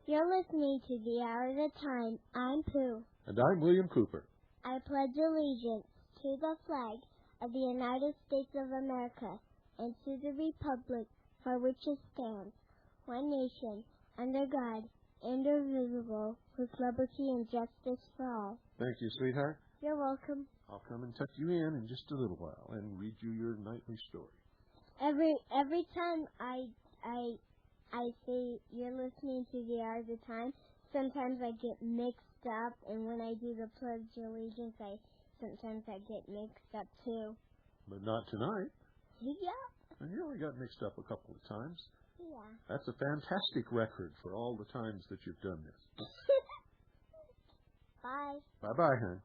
You're listening to The Hour of the Time. I'm Pooh. And I'm William Cooper. I pledge allegiance to the flag of the United States of America and to the republic for which it stands, one nation, under God, indivisible, with liberty and justice for all. Thank you, sweetheart. You're welcome. I'll come and tuck you in just a little while and read you your nightly story. Every time I say you're listening to The Hour of the Time, sometimes I get mixed up, and when I do the Pledge of Allegiance, sometimes I get mixed up too. But not tonight. Yeah. And you only got mixed up a couple of times. Yeah. That's a fantastic record for all the times that you've done this. Bye. Bye-bye, hon.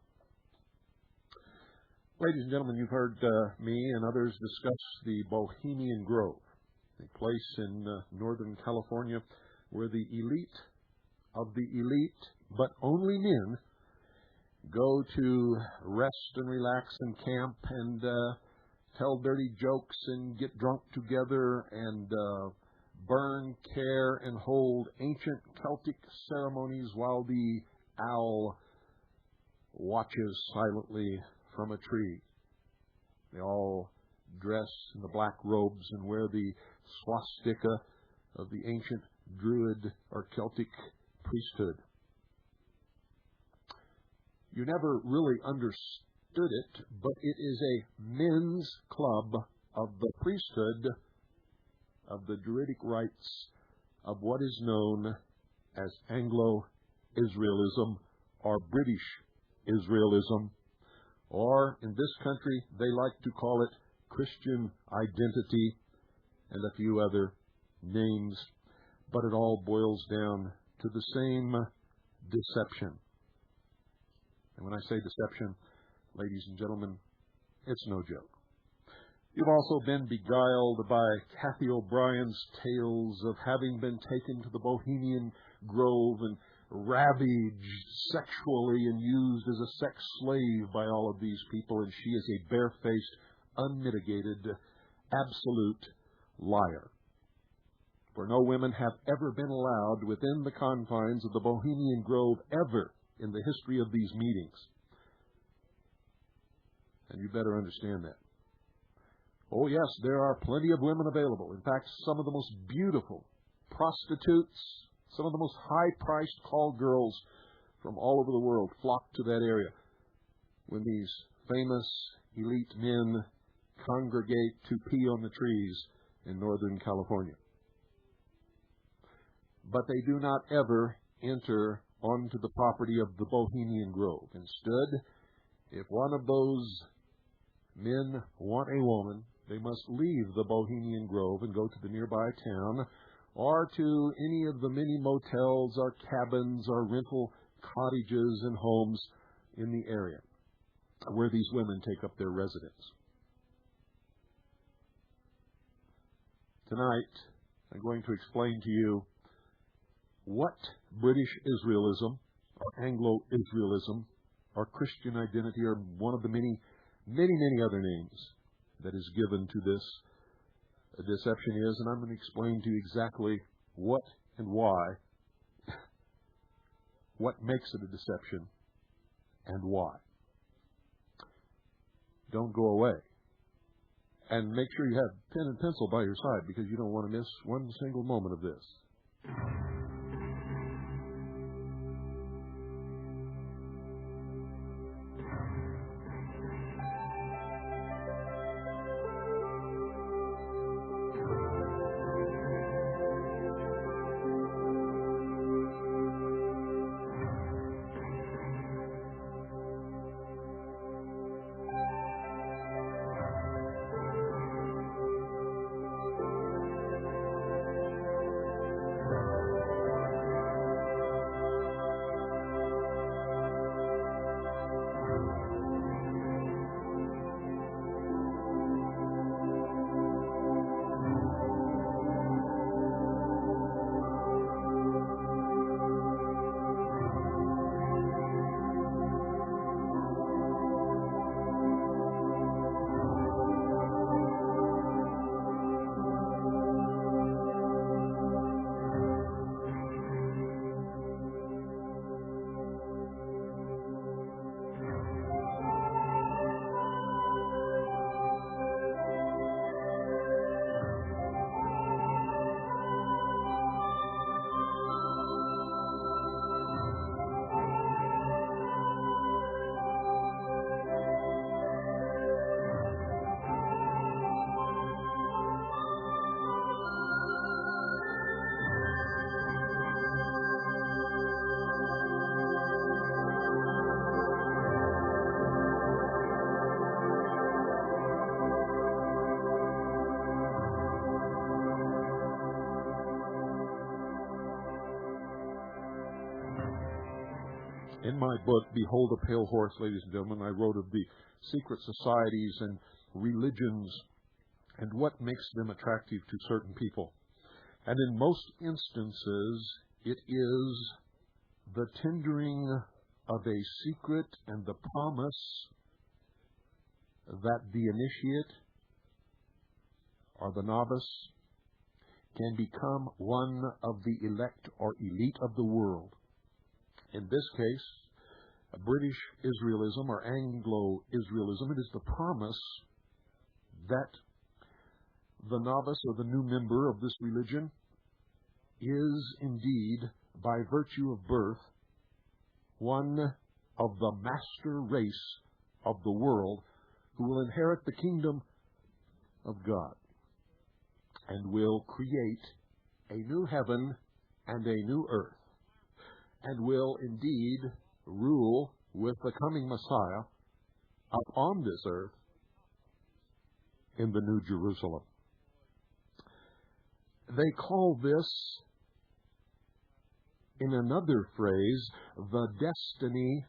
Ladies and gentlemen, you've heard me and others discuss the Bohemian Grove, a place in Northern California where the elite of the elite, but only men, go to rest and relax and camp and tell dirty jokes and get drunk together and burn, care, and hold ancient Celtic ceremonies while the owl watches silently from a tree. They all dress in the black robes and wear the swastika of the ancient Druid or Celtic priesthood. You never really understood it, but it is a men's club of the priesthood of the Druidic rites of what is known as Anglo-Israelism or British Israelism, or in this country they like to call it Christian identity and a few other names, but it all boils down to the same deception. And when I say deception, ladies and gentlemen, it's no joke. You've also been beguiled by Kathy O'Brien's tales of having been taken to the Bohemian Grove and ravaged sexually and used as a sex slave by all of these people, and she is a barefaced, unmitigated, absolute liar. For no women have ever been allowed within the confines of the Bohemian Grove ever in the history of these meetings. And you better understand that. Oh yes, there are plenty of women available. In fact, some of the most beautiful prostitutes, some of the most high-priced call girls from all over the world flock to that area when these famous elite men congregate to pee on the trees in Northern California. But they do not ever enter onto the property of the Bohemian Grove. Instead, if one of those men want a woman, they must leave the Bohemian Grove and go to the nearby town or to any of the many motels or cabins or rental cottages and homes in the area where these women take up their residence. Tonight, I'm going to explain to you what British Israelism or Anglo-Israelism or Christian identity or one of the many other names that is given to this deception is, and I'm going to explain to you exactly what and why, what makes it a deception and why. Don't go away. And make sure you have pen and pencil by your side because you don't want to miss one single moment of this. In my book, Behold a Pale Horse, ladies and gentlemen, I wrote of the secret societies and religions and what makes them attractive to certain people. And in most instances, it is the tendering of a secret and the promise that the initiate or the novice can become one of the elect or elite of the world. In this case, a British Israelism or Anglo-Israelism, it is the promise that the novice or the new member of this religion is indeed, by virtue of birth, one of the master race of the world who will inherit the kingdom of God and will create a new heaven and a new earth, and will indeed rule with the coming Messiah upon this earth in the New Jerusalem. They call this, in another phrase, the destiny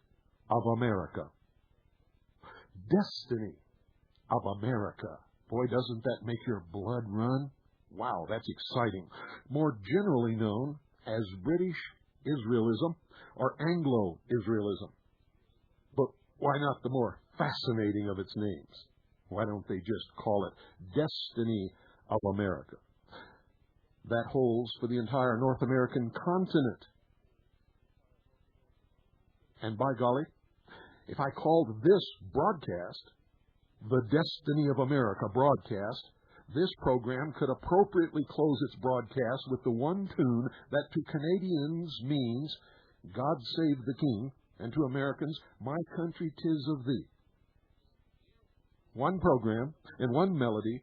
of America. Destiny of America. Boy, doesn't that make your blood run? Wow, that's exciting. More generally known as British Israelism or Anglo-Israelism. But why not the more fascinating of its names? Why don't they just call it Destiny of America? That holds for the entire North American continent. And by golly, if I called this broadcast the Destiny of America broadcast, this program could appropriately close its broadcast with the one tune that to Canadians means, God save the King, and to Americans, my country 'tis of thee. One program and one melody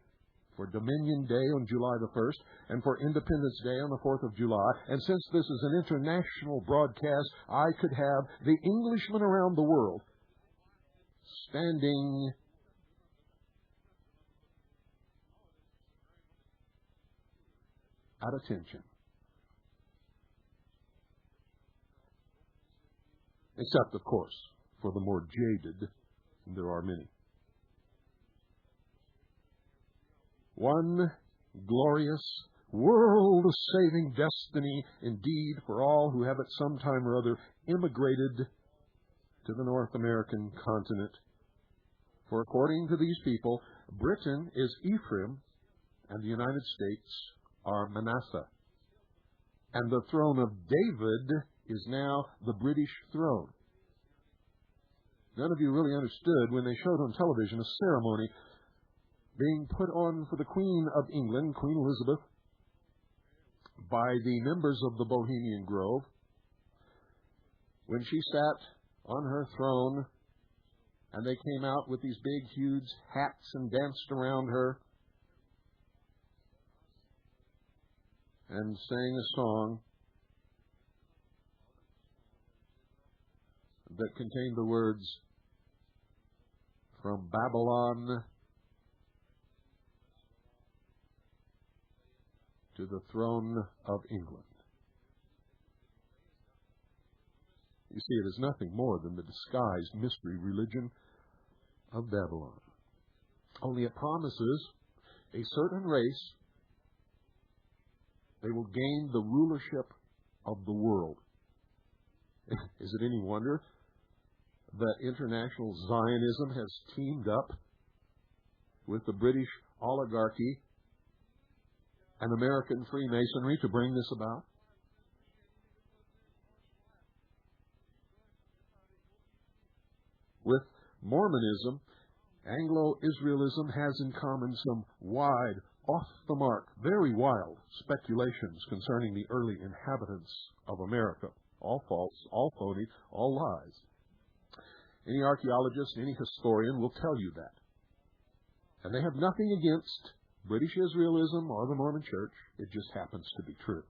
for Dominion Day on July the 1st and for Independence Day on the 4th of July. And since this is an international broadcast, I could have the Englishmen around the world standing at attention. Except, of course, for the more jaded, and there are many. One glorious, world-saving destiny, indeed, for all who have at some time or other immigrated to the North American continent. For according to these people, Britain is Ephraim, and the United States are Manasseh. And the throne of David is now the British throne. None of you really understood when they showed on television a ceremony being put on for the Queen of England, Queen Elizabeth, by the members of the Bohemian Grove, when she sat on her throne and they came out with these big, huge hats and danced around her and sang a song that contained the words, "From Babylon to the throne of England." You see, it is nothing more than the disguised mystery religion of Babylon. Only it promises a certain race, they will gain the rulership of the world. Is it any wonder that international Zionism has teamed up with the British oligarchy and American Freemasonry to bring this about? With Mormonism, Anglo-Israelism has in common some wide, off-the-mark, very wild speculations concerning the early inhabitants of America. All false, all phony, all lies. Any archaeologist, any historian will tell you that. And they have nothing against British Israelism or the Mormon Church. It just happens to be true.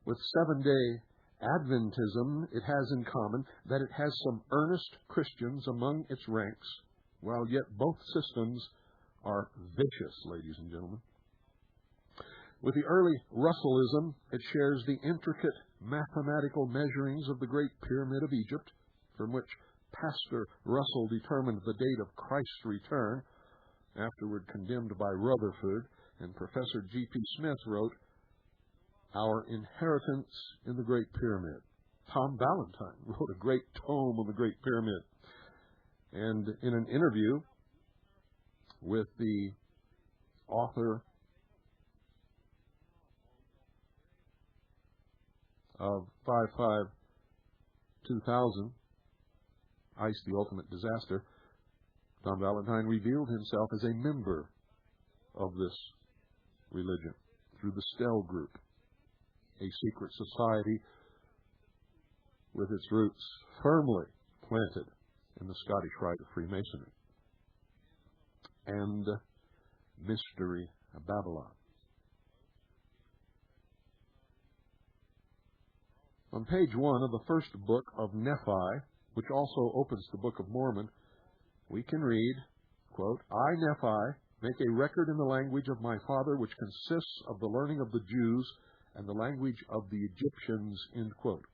With Seventh-day Adventism, it has in common that it has some earnest Christians among its ranks, while yet both systems are vicious, ladies and gentlemen. With the early Russellism, it shares the intricate mathematical measurings of the Great Pyramid of Egypt, from which Pastor Russell determined the date of Christ's return, afterward condemned by Rutherford, and Professor G.P. Smith wrote, Our Inheritance in the Great Pyramid. Tom Valentine wrote a great tome on the Great Pyramid. And in an interview with the author of 5/5/2000, Ice, the Ultimate Disaster, Tom Valentine revealed himself as a member of this religion through the Stell Group, a secret society with its roots firmly planted in the Scottish Rite of Freemasonry and Mystery of Babylon. On page 1 of the first book of Nephi, which also opens the Book of Mormon, we can read, quote, I, Nephi, make a record in the language of my father, which consists of the learning of the Jews and the language of the Egyptians, end quote.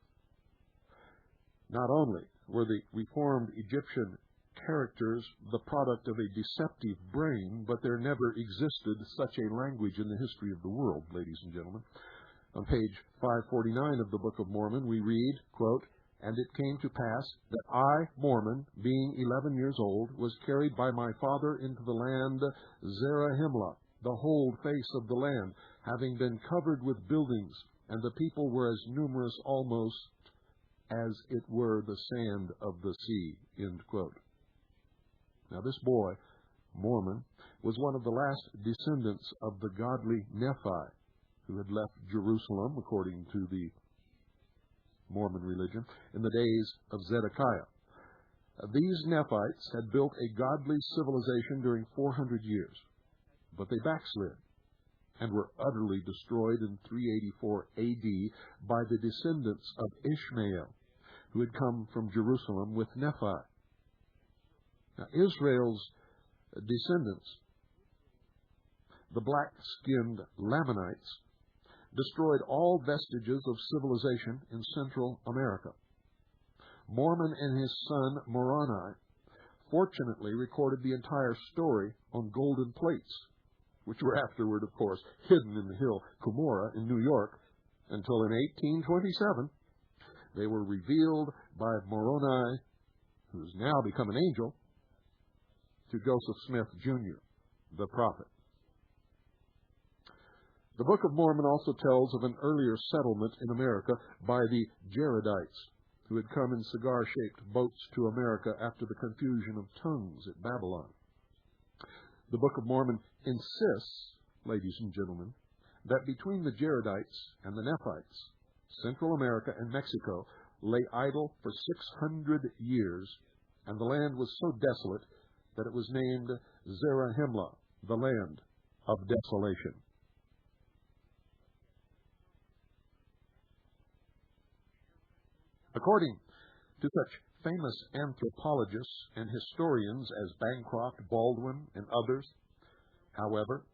Not only were the reformed Egyptian characters the product of a deceptive brain, but there never existed such a language in the history of the world, ladies and gentlemen. On page 549 of the Book of Mormon, we read, quote, And it came to pass that I, Mormon, being 11 years old, was carried by my father into the land Zarahemla, the whole face of the land, having been covered with buildings, and the people were as numerous almost as it were the sand of the sea, end quote. Now this boy, Mormon, was one of the last descendants of the godly Nephi, who had left Jerusalem, according to the Mormon religion, in the days of Zedekiah. These Nephites had built a godly civilization during 400 years, but they backslid and were utterly destroyed in 384 A.D. by the descendants of Ishmael, who had come from Jerusalem with Nephi. Now, Israel's descendants, the black-skinned Lamanites, destroyed all vestiges of civilization in Central America. Mormon and his son Moroni fortunately recorded the entire story on golden plates, which were afterward, of course, hidden in the hill Cumorah in New York, until in 1827 they were revealed by Moroni, who has now become an angel, to Joseph Smith, Jr., the prophet. The Book of Mormon also tells of an earlier settlement in America by the Jaredites, who had come in cigar-shaped boats to America after the confusion of tongues at Babylon. The Book of Mormon insists, ladies and gentlemen, that between the Jaredites and the Nephites, Central America and Mexico lay idle for 600 years, and the land was so desolate that it was named Zarahemla, the land of desolation. According to such famous anthropologists and historians as Bancroft, Baldwin, and others, however,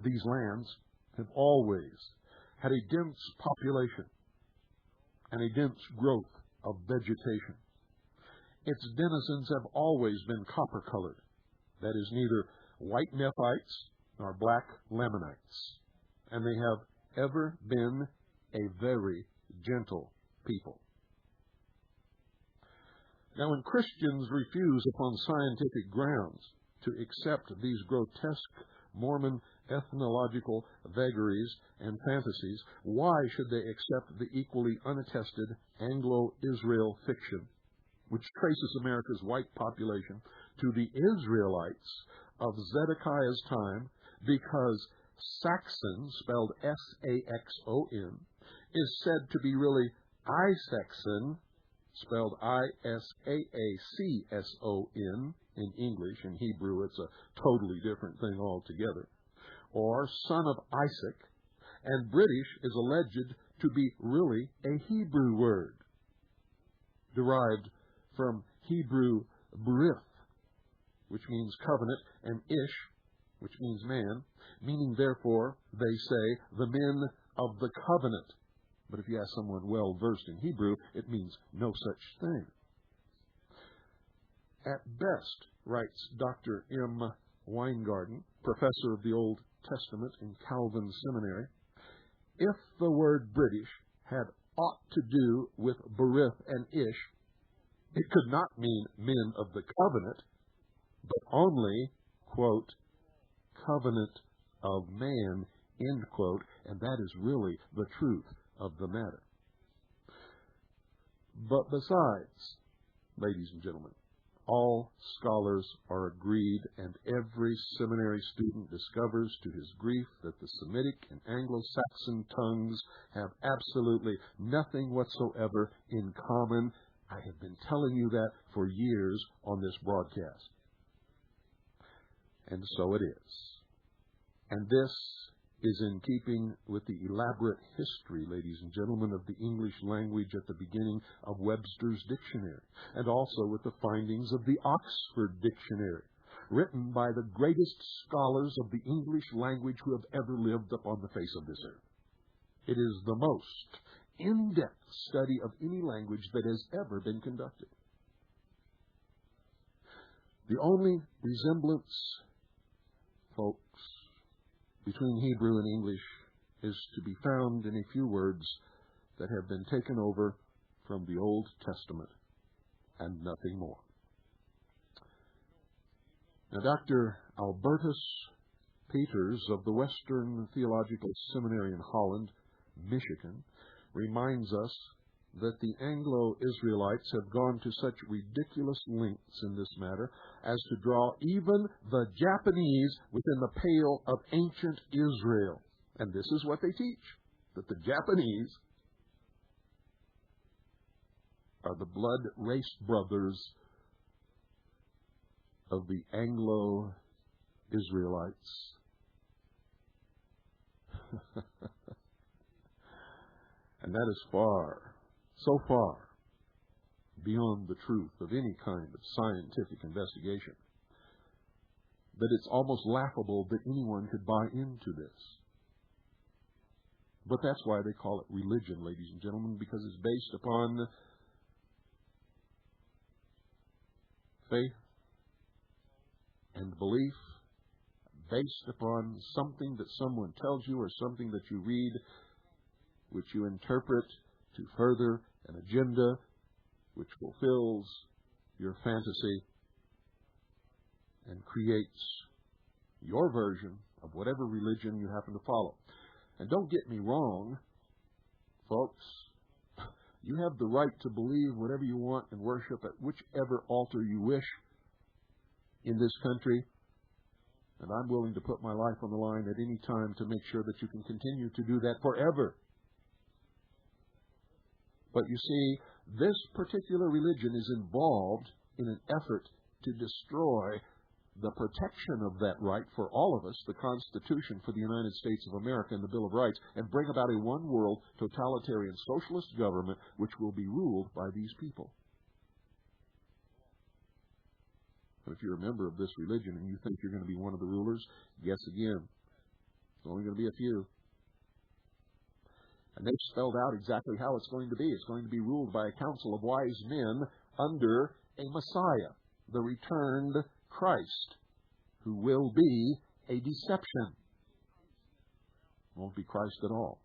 these lands have always had a dense population and a dense growth of vegetation. Its denizens have always been copper-colored, that is, neither white Nephites nor black Lamanites, and they have ever been a very gentle people. Now, when Christians refuse upon scientific grounds to accept these grotesque Mormon ethnological vagaries and fantasies, why should they accept the equally unattested Anglo-Israel fiction, which traces America's white population to the Israelites of Zedekiah's time, because Saxon, spelled S-A-X-O-N, is said to be really Isaacson, spelled I-S-A-A-C-S-O-N in English. In Hebrew, it's a totally different thing altogether. Or son of Isaac, and British is alleged to be really a Hebrew word, derived from Hebrew brith, which means covenant, and ish, which means man, meaning, therefore, they say, the men of the covenant, But if you ask someone well-versed in Hebrew, it means no such thing. At best, writes Dr. M. Weingarten, professor of the Old Testament in Calvin Seminary, if the word British had aught to do with Berith and Ish, it could not mean men of the covenant, but only, quote, covenant of man, end quote, and that is really the truth of the matter. But besides, ladies and gentlemen, all scholars are agreed, and every seminary student discovers to his grief that the Semitic and Anglo-Saxon tongues have absolutely nothing whatsoever in common. I have been telling you that for years on this broadcast. And so it is. And this is in keeping with the elaborate history, ladies and gentlemen, of the English language at the beginning of Webster's dictionary, and also with the findings of the Oxford Dictionary, written by the greatest scholars of the English language who have ever lived upon the face of this earth. It is the most in-depth study of any language that has ever been conducted. The only resemblance, folks, between Hebrew and English is to be found in a few words that have been taken over from the Old Testament and nothing more. Now, Dr. Albertus Peters of the Western Theological Seminary in Holland, Michigan, reminds us that the Anglo-Israelites have gone to such ridiculous lengths in this matter as to draw even the Japanese within the pale of ancient Israel. And this is what they teach, that the Japanese are the blood race brothers of the Anglo-Israelites. And that is so far beyond the truth of any kind of scientific investigation, that it's almost laughable that anyone could buy into this. But that's why they call it religion, ladies and gentlemen, because it's based upon faith and belief, based upon something that someone tells you or something that you read, which you interpret to further an agenda which fulfills your fantasy and creates your version of whatever religion you happen to follow. And don't get me wrong, folks, you have the right to believe whatever you want and worship at whichever altar you wish in this country, and I'm willing to put my life on the line at any time to make sure that you can continue to do that forever. But you see, this particular religion is involved in an effort to destroy the protection of that right for all of us, the Constitution for the United States of America and the Bill of Rights, and bring about a one-world totalitarian socialist government which will be ruled by these people. But if you're a member of this religion and you think you're going to be one of the rulers, guess again. It's only going to be a few. And they've spelled out exactly how it's going to be. It's going to be ruled by a council of wise men under a Messiah, the returned Christ, who will be a deception. Won't be Christ at all.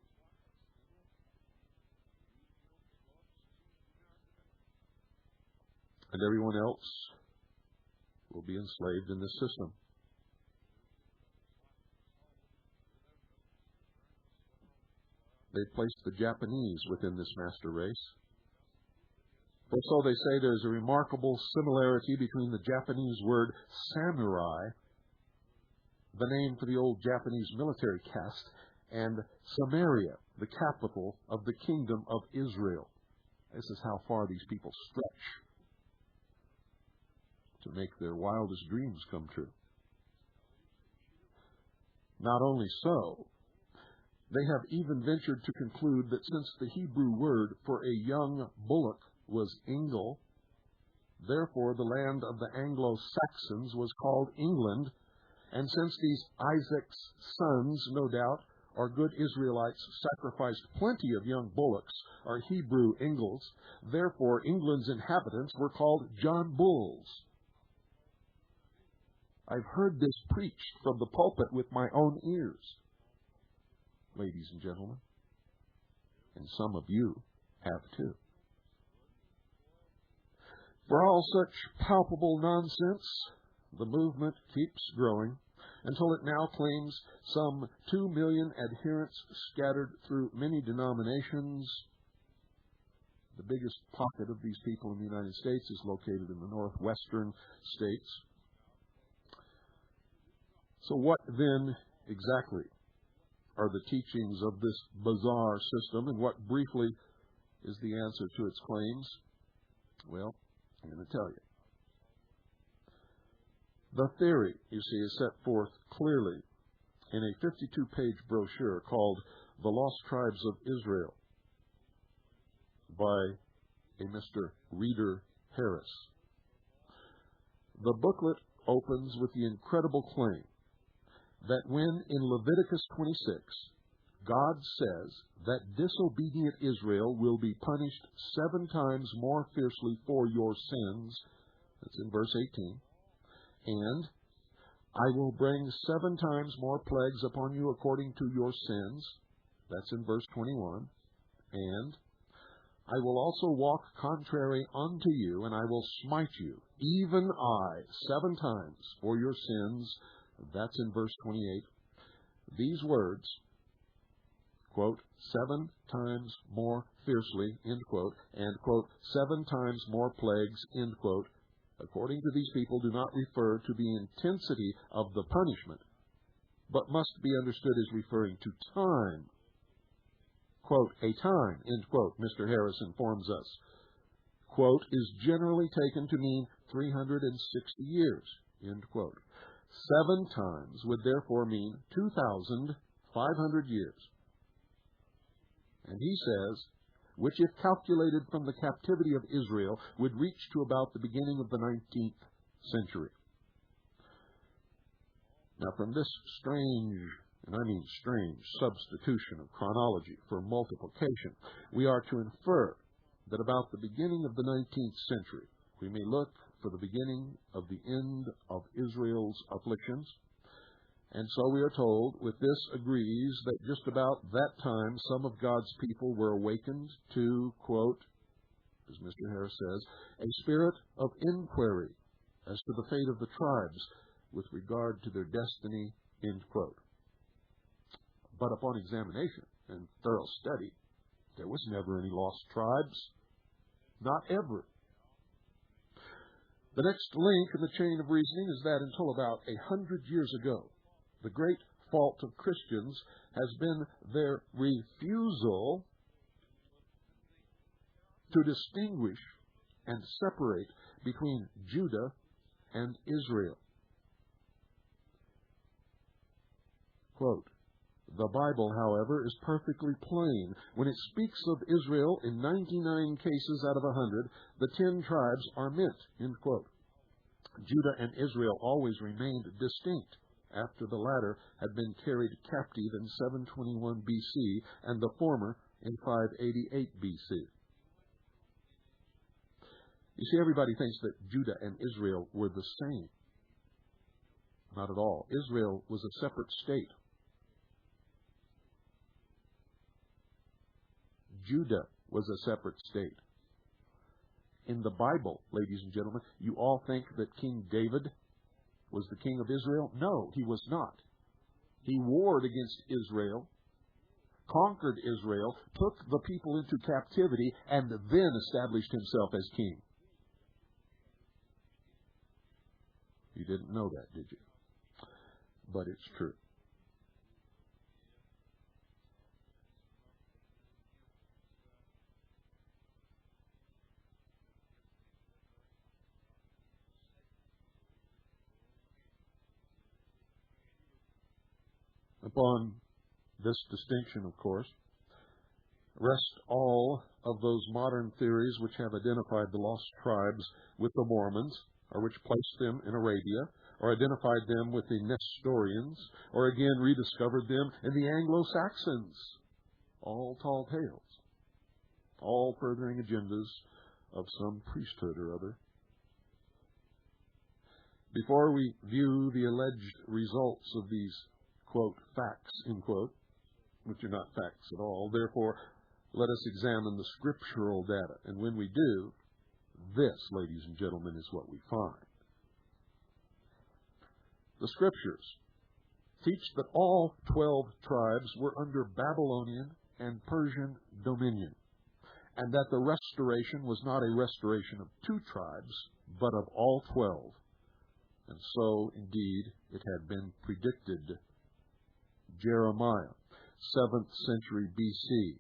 And everyone else will be enslaved in this system. They've placed the Japanese within this master race. For so they say there's a remarkable similarity between the Japanese word samurai, the name for the old Japanese military caste, and Samaria, the capital of the kingdom of Israel. This is how far these people stretch to make their wildest dreams come true. Not only so, they have even ventured to conclude that since the Hebrew word for a young bullock was Engel, therefore the land of the Anglo-Saxons was called England, and since these Isaac's sons, no doubt, or good Israelites sacrificed plenty of young bullocks, or Hebrew Ingles. Therefore, England's inhabitants were called John Bulls. I've heard this preached from the pulpit with my own ears, ladies and gentlemen, and some of you have too. For all such palpable nonsense, the movement keeps growing until it now claims some 2 million adherents scattered through many denominations. The biggest pocket of these people in the United States is located in the northwestern states. So what then exactly are the teachings of this bizarre system, and what briefly is the answer to its claims? Well, I'm going to tell you. The theory, you see, is set forth clearly in a 52-page brochure called The Lost Tribes of Israel by a Mr. Reader Harris. The booklet opens with the incredible claim that when in Leviticus 26, God says that disobedient Israel will be punished 7 times more fiercely for your sins, that's in verse 18, and I will bring 7 times more plagues upon you according to your sins, that's in verse 21, and I will also walk contrary unto you, and I will smite you, even I, 7 times for your sins, that's in verse 28. These words, quote, 7 times more fiercely, end quote, and, quote, 7 times more plagues, end quote, according to these people, do not refer to the intensity of the punishment, but must be understood as referring to time. Quote, a time, end quote, Mr. Harris informs us, quote, is generally taken to mean 360 years, end quote. 7 times would therefore mean 2,500 years. And he says, which if calculated from the captivity of Israel, would reach to about the beginning of the 19th century. Now, from this strange, and I mean strange, substitution of chronology for multiplication, we are to infer that about the beginning of the 19th century, we may look for the beginning of the end of Israel's afflictions. And so we are told, with this agrees, that just about that time some of God's people were awakened to, quote, as Mr. Harris says, a spirit of inquiry as to the fate of the tribes with regard to their destiny, end quote. But upon examination and thorough study, there was never any lost tribes. Not ever. The next link in the chain of reasoning is that until about 100 years ago, the great fault of Christians has been their refusal to distinguish and separate between Judah and Israel. Quote, the Bible, however, is perfectly plain. When it speaks of Israel in 99 cases out of 100, the 10 tribes are meant, end quote. Judah and Israel always remained distinct after the latter had been carried captive in 721 BC and the former in 588 BC. You see, everybody thinks that Judah and Israel were the same. Not at all. Israel was a separate state. Judah was a separate state. In the Bible, ladies and gentlemen, you all think that King David was the king of Israel? No, he was not. He warred against Israel, conquered Israel, took the people into captivity, and then established himself as king. You didn't know that, did you? But it's true. Upon this distinction, of course, rest all of those modern theories which have identified the lost tribes with the Mormons, or which placed them in Arabia, or identified them with the Nestorians, or again rediscovered them in the Anglo-Saxons. All tall tales, all furthering agendas of some priesthood or other. Before we view the alleged results of these, quote, facts, end quote, which are not facts at all, therefore, let us examine the scriptural data. And when we do, this, ladies and gentlemen, is what we find. The scriptures teach that all 12 tribes were under Babylonian and Persian dominion, and that the restoration was not a restoration of 2 tribes, but of all 12. And so, indeed, it had been predicted. Jeremiah, 7th century B.C.,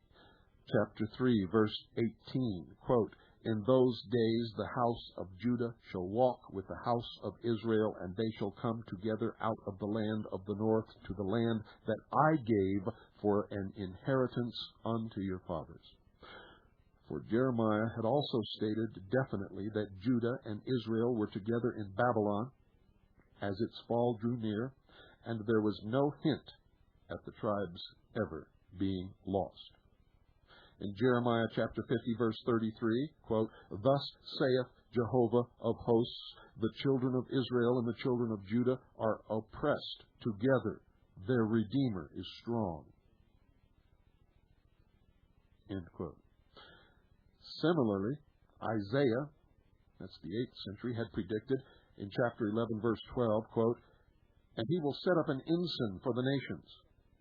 chapter 3, verse 18, quote, "In those days the house of Judah shall walk with the house of Israel, and they shall come together out of the land of the north to the land that I gave for an inheritance unto your fathers." For Jeremiah had also stated definitely that Judah and Israel were together in Babylon as its fall drew near, and there was no hint at the tribes ever being lost. In Jeremiah chapter 50, verse 33, quote, "Thus saith Jehovah of hosts, the children of Israel and the children of Judah are oppressed together. Their Redeemer is strong." End quote. Similarly, Isaiah, that's the 8th century, had predicted in chapter 11, verse 12, quote, "And he will set up an ensign for the nations,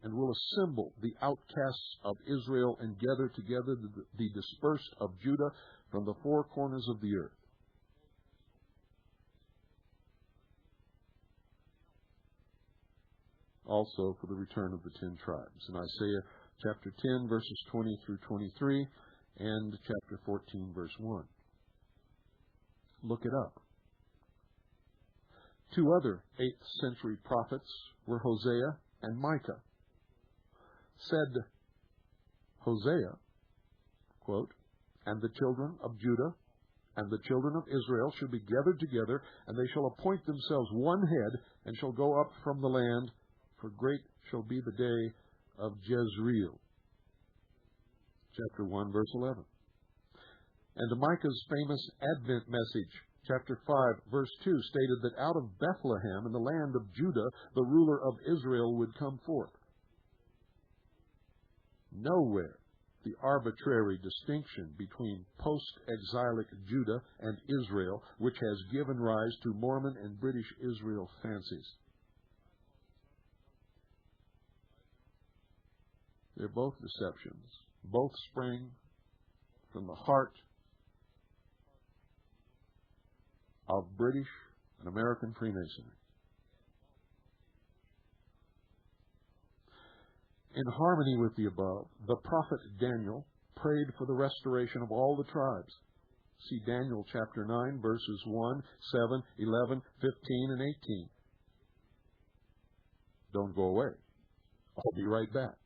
and will assemble the outcasts of Israel, and gather together the dispersed of Judah from the 4 corners of the earth." Also for the return of the 10 tribes. In Isaiah chapter 10, verses 20 through 23, and chapter 14, verse 1. Look it up. 2 other 8th century prophets were Hosea and Micah. Said Hosea, quote, "And the children of Judah and the children of Israel shall be gathered together, and they shall appoint themselves one head, and shall go up from the land, for great shall be the day of Jezreel." Chapter 1, verse 11. And Micah's famous Advent message, chapter 5, verse 2, stated that out of Bethlehem in the land of Judah, the ruler of Israel would come forth. Nowhere the arbitrary distinction between post-exilic Judah and Israel, which has given rise to Mormon and British Israel fancies. They're both deceptions. Both spring from the heart of British and American Freemasonry. In harmony with the above, the prophet Daniel prayed for the restoration of all the tribes. See Daniel chapter 9, verses 1, 7, 11, 15, and 18. Don't go away. I'll be right back.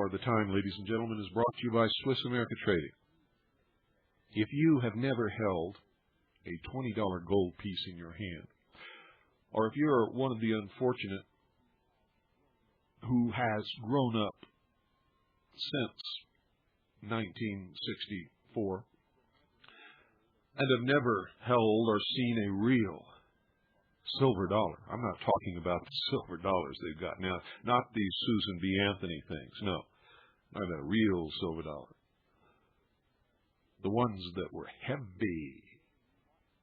hour of the time, ladies and gentlemen, is brought to you by Swiss America Trading. If you have never held a $20 gold piece in your hand, or if you're one of the unfortunate who has grown up since 1964 and have never held or seen a real silver dollar. I'm not talking about the silver dollars they've got now, not these Susan B. Anthony things. No, not a real silver dollar. The ones that were heavy.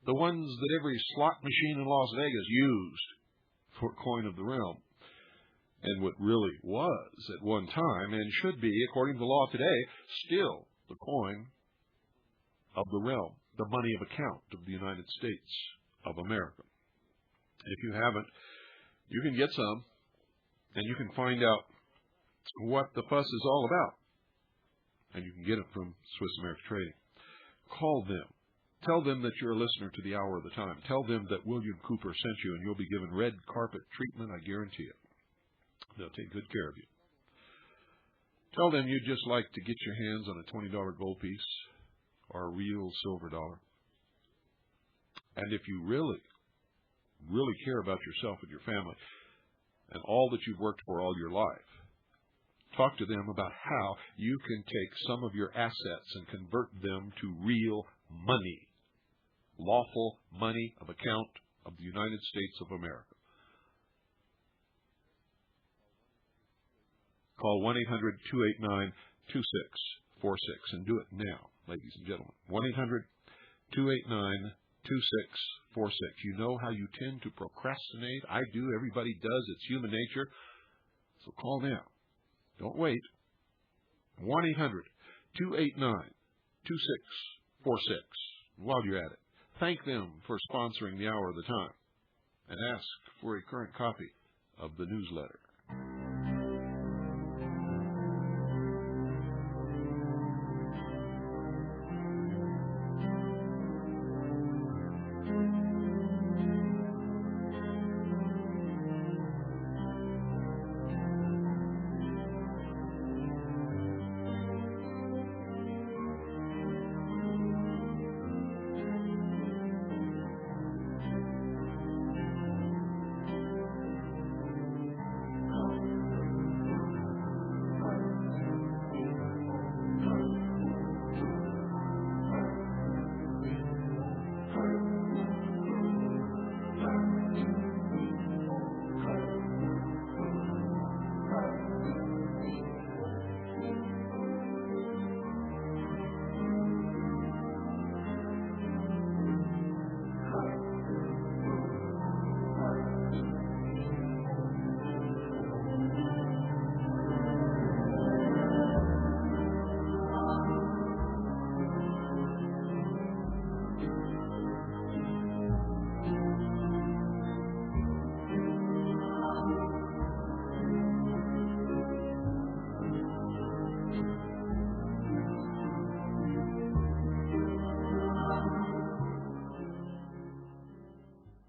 The ones that every slot machine in Las Vegas used for coin of the realm. And what really was at one time, and should be, according to the law today, still the coin of the realm, the money of account of the United States of America. If you haven't, you can get some, and you can find out what the fuss is all about. And you can get it from Swiss America Trading. Call them. Tell them that you're a listener to the Hour of the Time. Tell them that William Cooper sent you, and you'll be given red carpet treatment, I guarantee it. They'll take good care of you. Tell them you'd just like to get your hands on a $20 gold piece or a real silver dollar. And if you really care about yourself and your family and all that you've worked for all your life, talk to them about how you can take some of your assets and convert them to real money, lawful money of account of the United States of America. Call 1-800-289-2646 and do it now, ladies and gentlemen. 1-800-289-2646. You know how you tend to procrastinate. I do. Everybody does. It's human nature. So call now. Don't wait. 1-800-289-2646. While you're at it, thank them for sponsoring the Hour of the Time and ask for a current copy of the newsletter.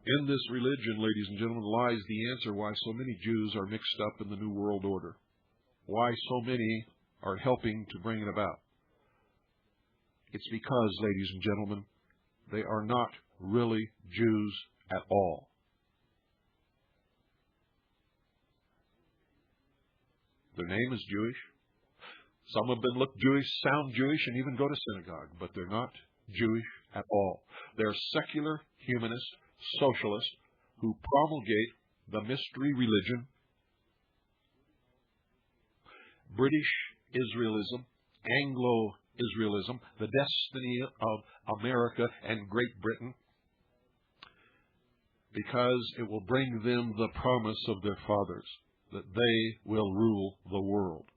In this religion, ladies and gentlemen, lies the answer why so many Jews are mixed up in the New World Order, why so many are helping to bring it about. It's because, ladies and gentlemen, they are not really Jews at all. Their name is Jewish. Some of them look Jewish, sound Jewish, and even go to synagogue, but they're not Jewish at all. They're secular humanists, socialists who promulgate the mystery religion, British Israelism, Anglo-Israelism, the destiny of America and Great Britain, because it will bring them the promise of their fathers that they will rule the world.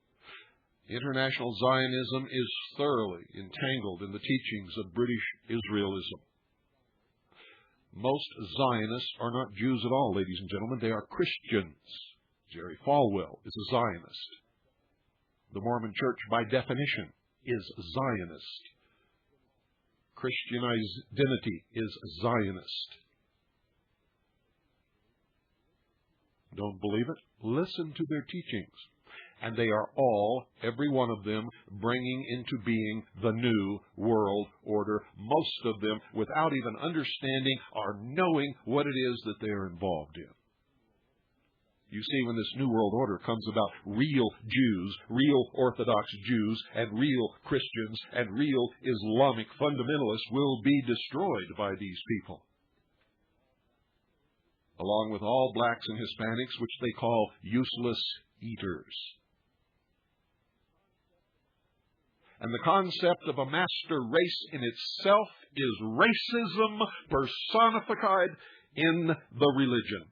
International Zionism is thoroughly entangled in the teachings of British Israelism. Most Zionists are not Jews at all, ladies and gentlemen. They are Christians. Jerry Falwell is a Zionist. The Mormon Church, by definition, is Zionist. Christian identity is Zionist. Don't believe it? Listen to their teachings. And they are all, every one of them, bringing into being the new world order, most of them without even understanding or knowing what it is that they are involved in. You see, when this new world order comes about, real Jews, real Orthodox Jews, and real Christians, and real Islamic fundamentalists will be destroyed by these people, along with all blacks and Hispanics, which they call useless eaters. And the concept of a master race in itself is racism personified in the religion.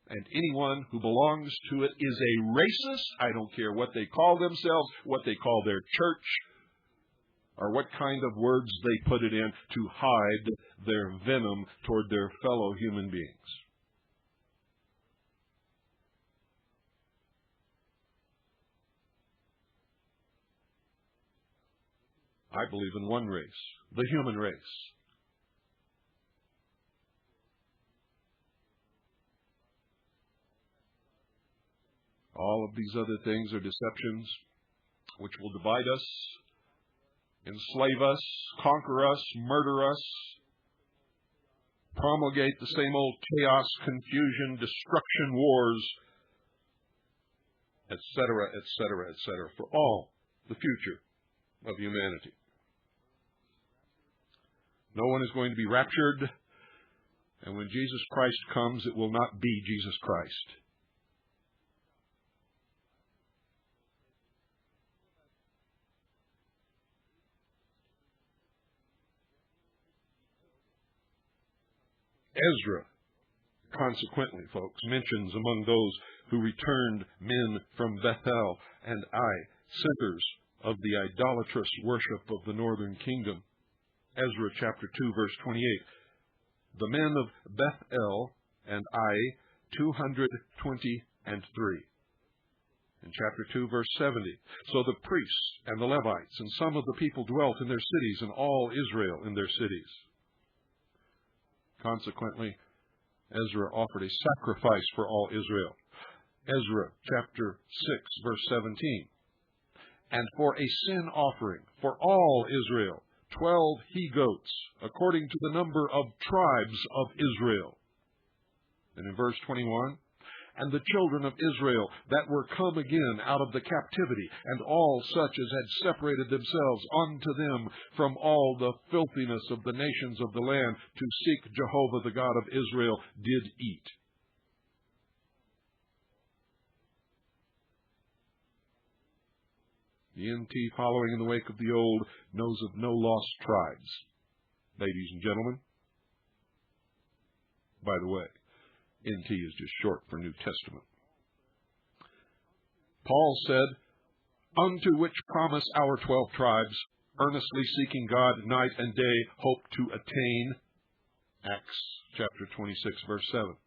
And anyone who belongs to it is a racist. I don't care what they call themselves, what they call their church, or what kind of words they put it in to hide their venom toward their fellow human beings. I believe in one race, the human race. All of these other things are deceptions which will divide us, enslave us, conquer us, murder us, promulgate the same old chaos, confusion, destruction, wars, etc., etc., etc., for all the future of humanity. No one is going to be raptured, and when Jesus Christ comes, it will not be Jesus Christ. Ezra, consequently, folks, mentions among those who returned men from Bethel and Ai, centers of the idolatrous worship of the northern kingdom. Ezra chapter 2, verse 28. The men of Bethel and Ai, 223. In chapter 2, verse 70. So the priests and the Levites and some of the people dwelt in their cities, and all Israel in their cities. Consequently, Ezra offered a sacrifice for all Israel. Ezra chapter 6, verse 17. And for a sin offering for all Israel, 12 he-goats, according to the number of tribes of Israel. And in verse 21, and the children of Israel that were come again out of the captivity, and all such as had separated themselves unto them from all the filthiness of the nations of the land, to seek Jehovah the God of Israel, did eat. The NT, following in the wake of the old, knows of no lost tribes. Ladies and gentlemen, by the way, NT is just short for New Testament. Paul said, unto which promise our 12 tribes, earnestly seeking God night and day, hope to attain. Acts chapter 26, verse 7.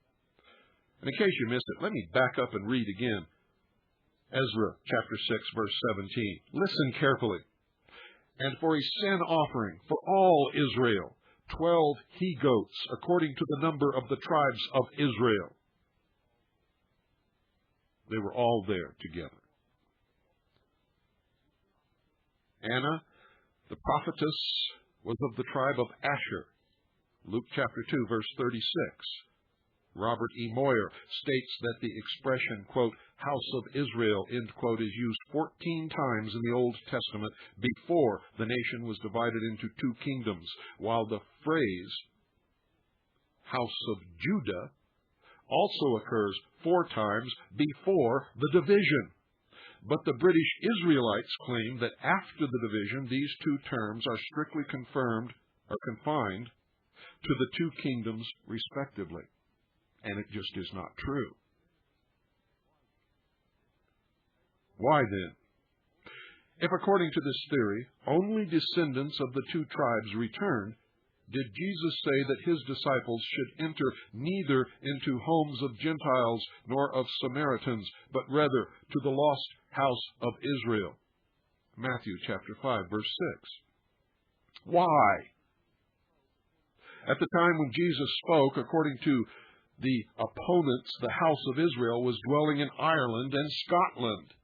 And in case you missed it, let me back up and read again. Ezra chapter 6, verse 17. Listen carefully. And for a sin offering for all Israel, 12 he-goats, according to the number of the tribes of Israel. They were all there together. Anna, the prophetess, was of the tribe of Asher. Luke chapter 2, verse 36. Robert E. Moyer states that the expression, quote, house of Israel, end quote, is used 14 times in the Old Testament before the nation was divided into two kingdoms, while the phrase house of Judah also occurs 4 times before the division. But the British Israelites claim that after the division, these two terms are strictly confirmed or confined to the two kingdoms respectively. And it just is not true. Why then? If according to this theory, only descendants of the two tribes returned, did Jesus say that his disciples should enter neither into homes of Gentiles nor of Samaritans, but rather to the lost house of Israel? Matthew chapter 5, verse 6. Why? At the time when Jesus spoke, according to the opponents, the house of Israel was dwelling in Ireland and Scotland.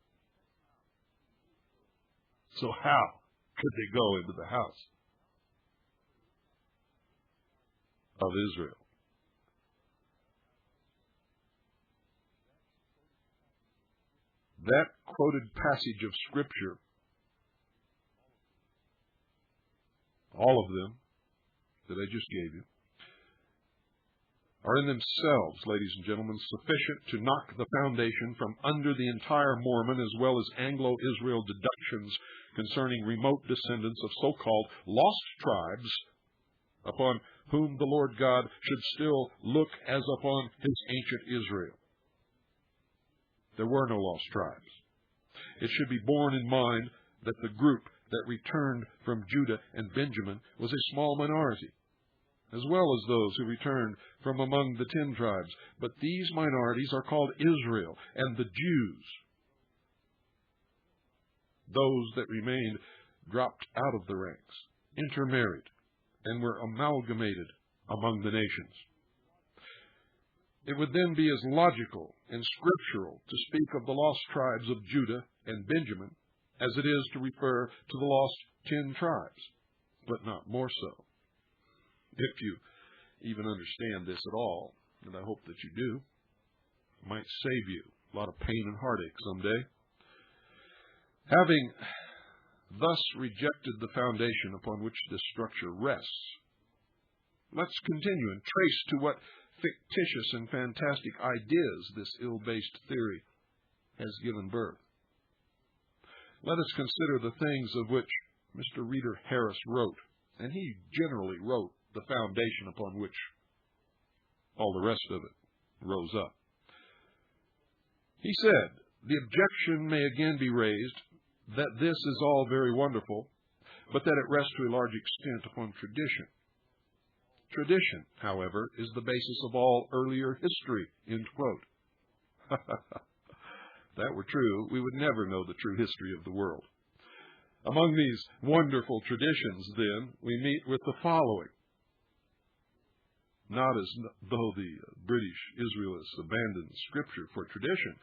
So how could they go into the house of Israel? That quoted passage of Scripture, all of them that I just gave you, are in themselves, ladies and gentlemen, sufficient to knock the foundation from under the entire Mormon as well as Anglo-Israel deductions concerning remote descendants of so-called lost tribes upon whom the Lord God should still look as upon his ancient Israel. There were no lost tribes. It should be borne in mind that the group that returned from Judah and Benjamin was a small minority, as well as those who returned from among the 10 tribes. But these minorities are called Israel and the Jews. Those that remained dropped out of the ranks, intermarried, and were amalgamated among the nations. It would then be as logical and scriptural to speak of the lost tribes of Judah and Benjamin as it is to refer to the lost 10 tribes, but not more so. If you even understand this at all, and I hope that you do, it might save you a lot of pain and heartache someday. Having thus rejected the foundation upon which this structure rests, let's continue and trace to what fictitious and fantastic ideas this ill-based theory has given birth. Let us consider the things of which Mr. Reader Harris wrote, and he generally wrote the foundation upon which all the rest of it rose up. He said, the objection may again be raised that this is all very wonderful, but that it rests to a large extent upon tradition. Tradition, however, is the basis of all earlier history, end quote. If that were true, we would never know the true history of the world. Among these wonderful traditions, then, we meet with the following. Not as though the British Israelists abandoned Scripture for tradition,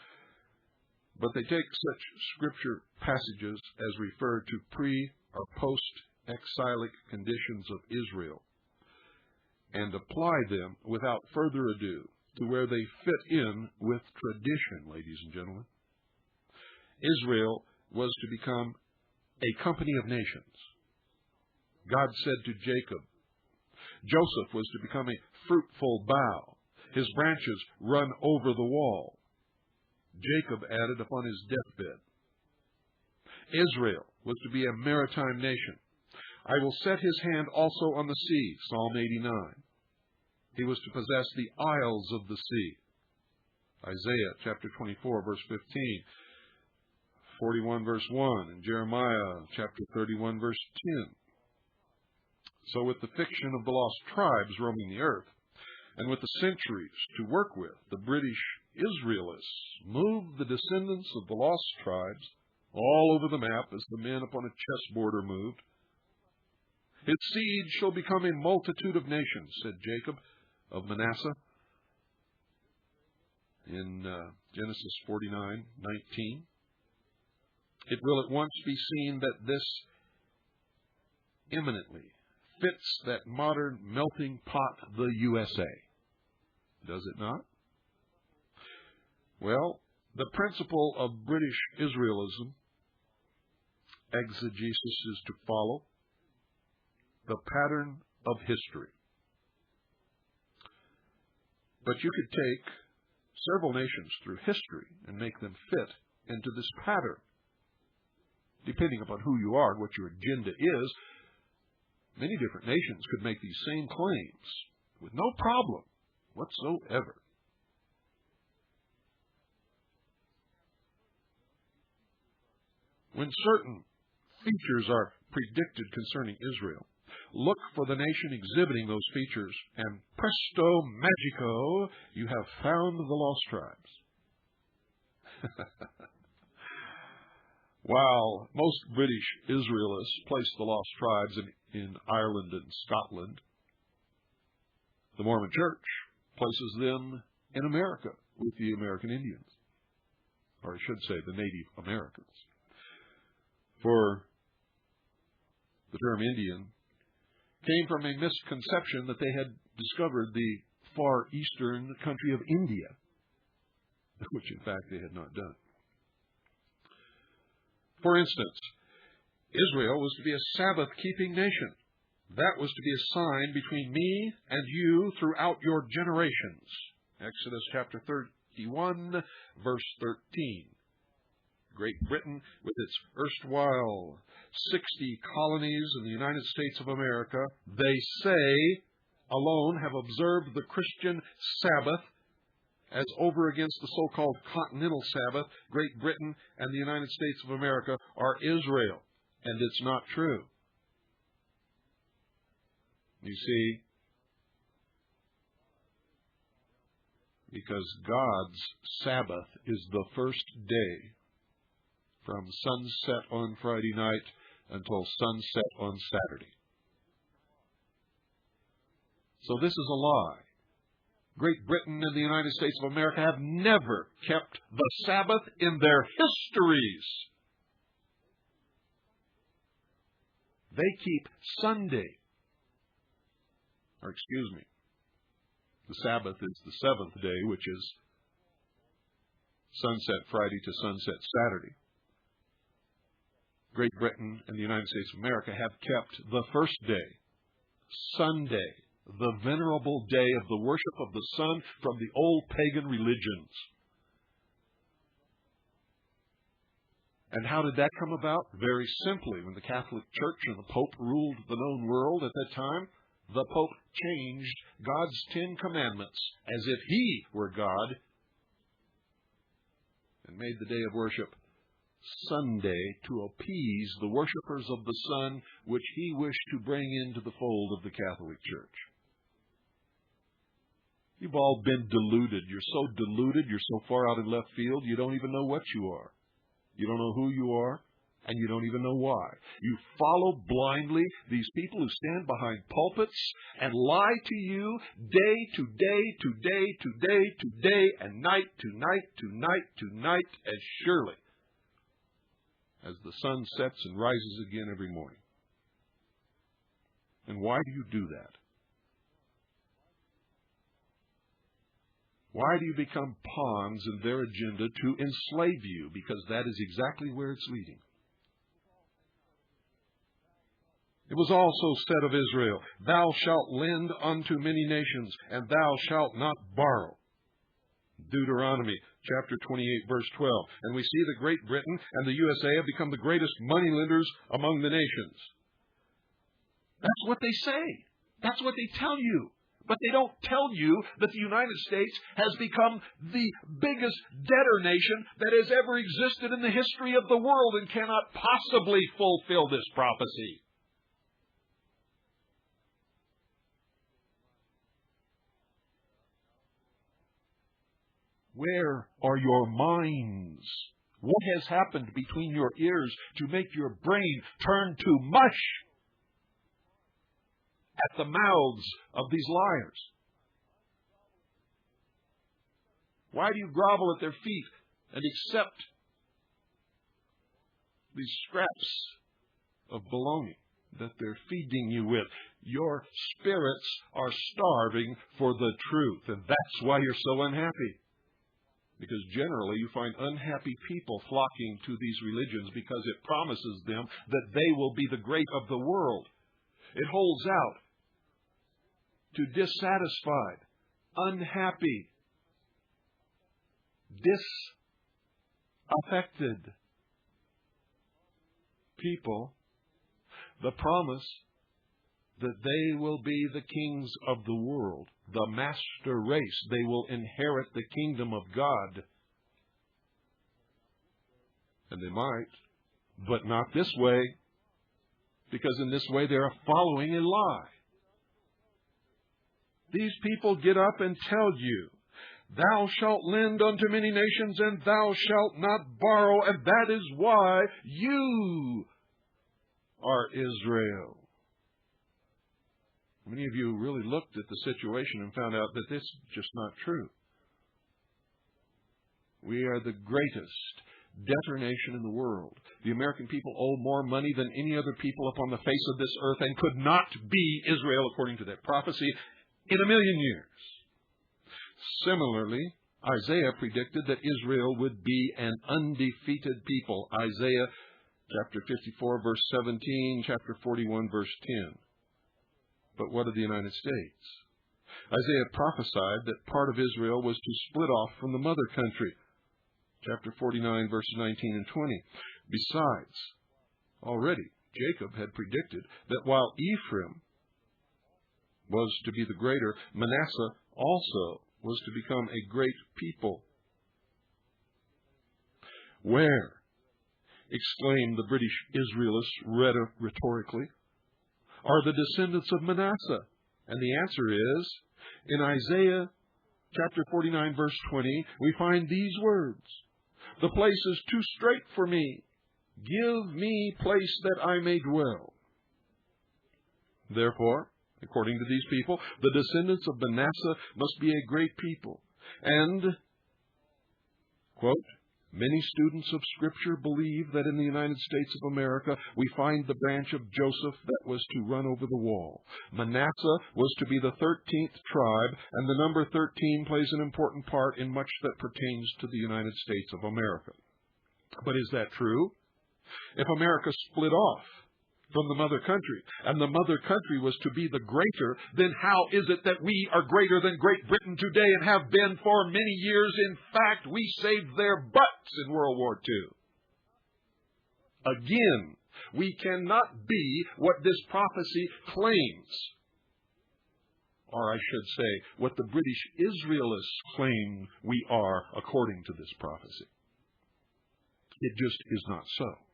but they take such Scripture passages as refer to pre- or post-exilic conditions of Israel and apply them without further ado to where they fit in with tradition, ladies and gentlemen. Israel was to become a company of nations. God said to Jacob, Joseph was to become a fruitful bough, his branches run over the wall. Jacob added upon his deathbed. Israel was to be a maritime nation. I will set his hand also on the sea, Psalm 89. He was to possess the isles of the sea, Isaiah chapter 24, verse 15, 41, verse 1, and Jeremiah chapter 31, verse 10. So with the fiction of the lost tribes roaming the earth, and with the centuries to work with, the British Israelists moved the descendants of the lost tribes all over the map as the men upon a chessboard are moved. His seed shall become a multitude of nations, said Jacob of Manasseh in Genesis 49:19. It will at once be seen that this eminently fits that modern melting pot, the USA. Does it not? Well, the principle of British Israelism, exegesis, is to follow the pattern of history. But you could take several nations through history and make them fit into this pattern. Depending upon who you are and what your agenda is, many different nations could make these same claims with no problem whatsoever. When certain features are predicted concerning Israel, look for the nation exhibiting those features, and presto magico, you have found the lost tribes. While most British Israelists place the lost tribes in Ireland and Scotland, the Mormon Church places them in America with the American Indians, or I should say the Native Americans. For term Indian came from a misconception that they had discovered the far eastern country of India, which in fact they had not done. For instance, Israel was to be a Sabbath-keeping nation. That was to be a sign between me and you throughout your generations. Exodus chapter 31, verse 13. Great Britain, with its erstwhile 60 colonies in the United States of America, they say, alone have observed the Christian Sabbath as over against the so-called continental Sabbath. Great Britain and the United States of America are Israel, and it's not true. You see, because God's Sabbath is the first day from sunset on Friday night until sunset on Saturday. So this is a lie. Great Britain and the United States of America have never kept the Sabbath in their histories. They keep Sunday. The Sabbath is the seventh day, which is sunset Friday to sunset Saturday. Great Britain and the United States of America have kept the first day, Sunday, the venerable day of the worship of the sun from the old pagan religions. And how did that come about? Very simply, when the Catholic Church and the Pope ruled the known world at that time, the Pope changed God's 10 commandments as if he were God and made the day of worship Sunday to appease the worshipers of the sun, which he wished to bring into the fold of the Catholic Church. You've all been deluded. You're so deluded, you're so far out in left field, you don't even know what you are. You don't know who you are, and you don't even know why. You follow blindly these people who stand behind pulpits and lie to you day to day to day to day to day and night to night to night to night, as surely as the sun sets and rises again every morning. And why do you do that? Why do you become pawns in their agenda to enslave you? Because that is exactly where it's leading. It was also said of Israel, "Thou shalt lend unto many nations, and thou shalt not borrow." Deuteronomy chapter 28, verse 12. And we see that Great Britain and the USA have become the greatest moneylenders among the nations. That's what they say. That's what they tell you. But they don't tell you that the United States has become the biggest debtor nation that has ever existed in the history of the world and cannot possibly fulfill this prophecy. Where are your minds? What has happened between your ears to make your brain turn to mush at the mouths of these liars? Why do you grovel at their feet and accept these scraps of baloney that they're feeding you with? Your spirits are starving for the truth, and that's why you're so unhappy. Because generally you find unhappy people flocking to these religions because it promises them that they will be the great of the world. It holds out to dissatisfied, unhappy, disaffected people the promise that they will be the kings of the world, the master race. They will inherit the kingdom of God. And they might, but not this way, because in this way they are following a lie. These people get up and tell you, "Thou shalt lend unto many nations, and thou shalt not borrow," and that is why you are Israel. Many of you really looked at the situation and found out that this is just not true. We are the greatest debtor nation in the world. The American people owe more money than any other people upon the face of this earth and could not be Israel, according to that prophecy, in a million years. Similarly, Isaiah predicted that Israel would be an undefeated people. Isaiah chapter 54, verse 17, chapter 41, verse 10. But what of the United States? Isaiah prophesied that part of Israel was to split off from the mother country. Chapter 49, verses 19 and 20. Besides, already Jacob had predicted that while Ephraim was to be the greater, Manasseh also was to become a great people. Where, exclaimed the British Israelists rhetorically, are the descendants of Manasseh? And the answer is, in Isaiah chapter 49, verse 20, we find these words: "The place is too strait for me. Give me place that I may dwell." Therefore, according to these people, the descendants of Manasseh must be a great people. And, quote, "Many students of Scripture believe that in the United States of America we find the branch of Joseph that was to run over the wall. Manasseh was to be the 13th tribe, and the number 13 plays an important part in much that pertains to the United States of America." But is that true? If America split off from the mother country, and the mother country was to be the greater, then how is it that we are greater than Great Britain today and have been for many years? In fact, we saved their butts in World War II. Again, we cannot be what this prophecy claims, or I should say, what the British Israelists claim we are according to this prophecy. It just is not so.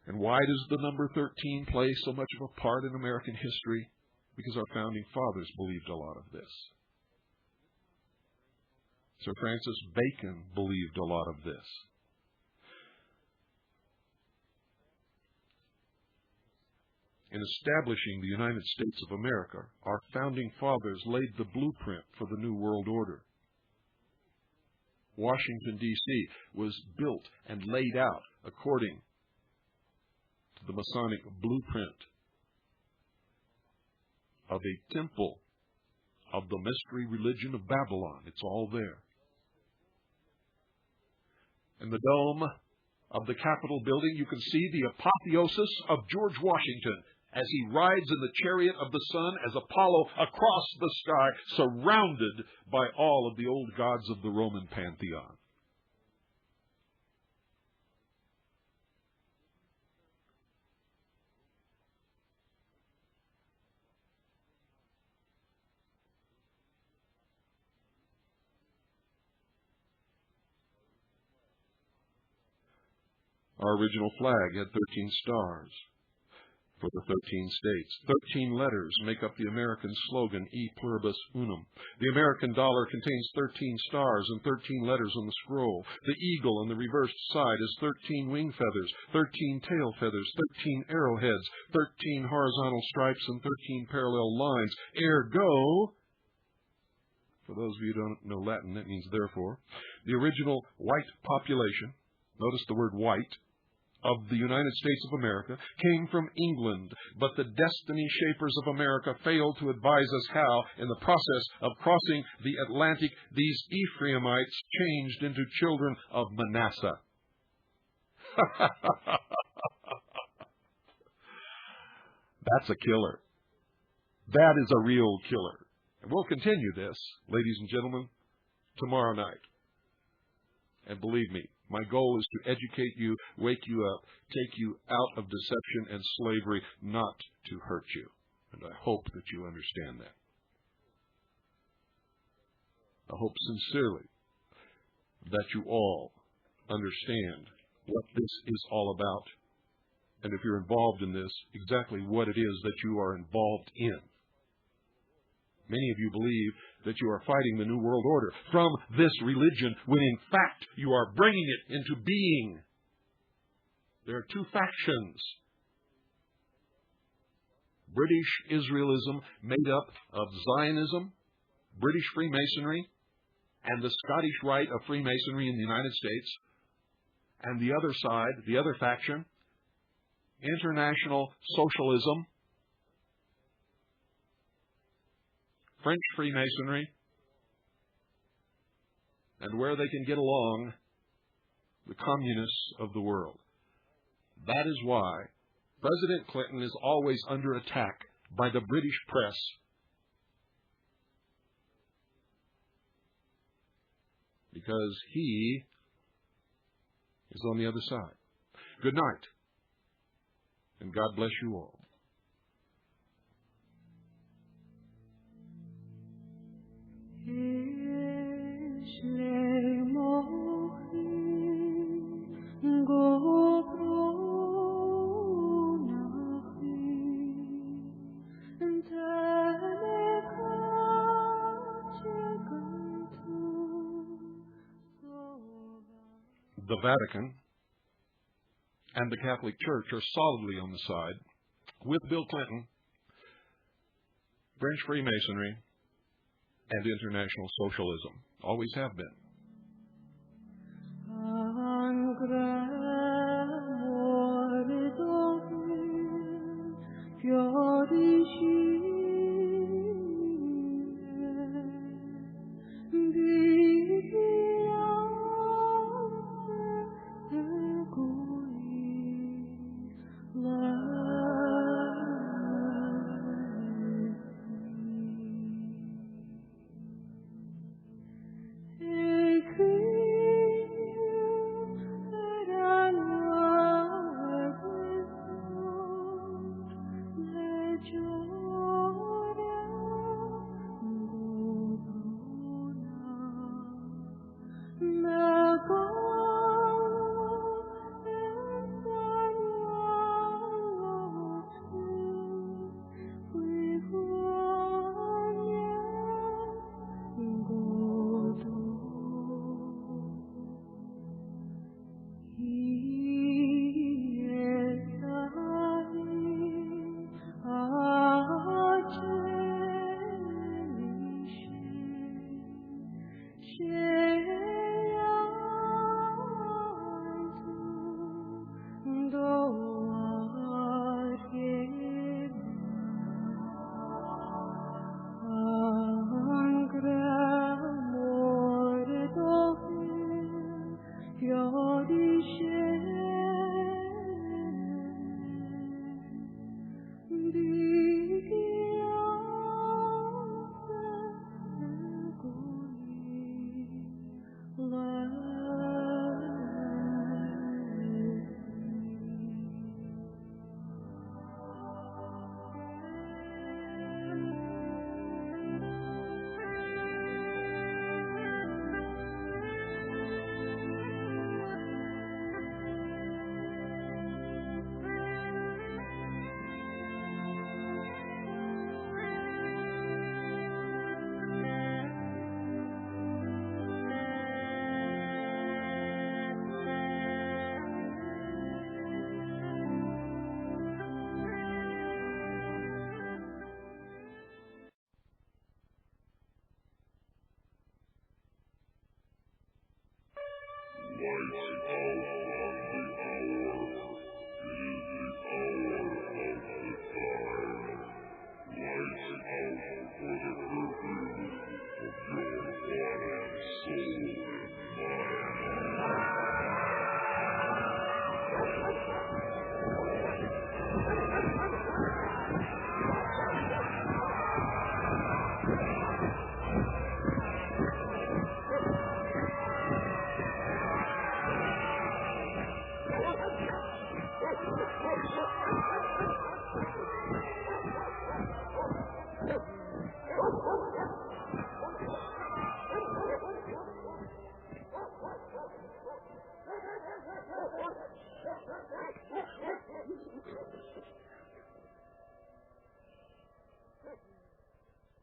And why does the number 13 play so much of a part in American history? Because our founding fathers believed a lot of this. Sir Francis Bacon believed a lot of this. In establishing the United States of America, our founding fathers laid the blueprint for the New World Order. Washington, D.C. was built and laid out according to the Masonic blueprint of a temple of the mystery religion of Babylon. It's all there. In the dome of the Capitol building, you can see the apotheosis of George Washington as he rides in the chariot of the sun as Apollo across the sky, surrounded by all of the old gods of the Roman pantheon. Our original flag had 13 stars for the 13 states. 13 letters make up the American slogan, E pluribus unum. The American dollar contains 13 stars and 13 letters on the scroll. The eagle on the reversed side is 13 wing feathers, 13 tail feathers, 13 arrowheads, 13 horizontal stripes, and 13 parallel lines. Ergo, for those of you who don't know Latin, that means therefore, the original white population, notice the word white, of the United States of America came from England, but the destiny shapers of America failed to advise us how, in the process of crossing the Atlantic, these Ephraimites changed into children of Manasseh. That's a killer. That is a real killer. And we'll continue this, ladies and gentlemen, tomorrow night. And believe me, my goal is to educate you, wake you up, take you out of deception and slavery, not to hurt you. And I hope that you understand that. I hope sincerely that you all understand what this is all about. And if you're involved in this, exactly what it is that you are involved in. Many of you believe that you are fighting the New World Order from this religion, when in fact you are bringing it into being. There are two factions. British Israelism, made up of Zionism, British Freemasonry, and the Scottish Rite of Freemasonry in the United States, and the other side, the other faction, international socialism, French Freemasonry, and where they can get along, the communists of the world. That is why President Clinton is always under attack by the British press. Because he is on the other side. Good night, and God bless you all. The Vatican and the Catholic Church are solidly on the side with Bill Clinton, French Freemasonry, and international socialism. Always have been.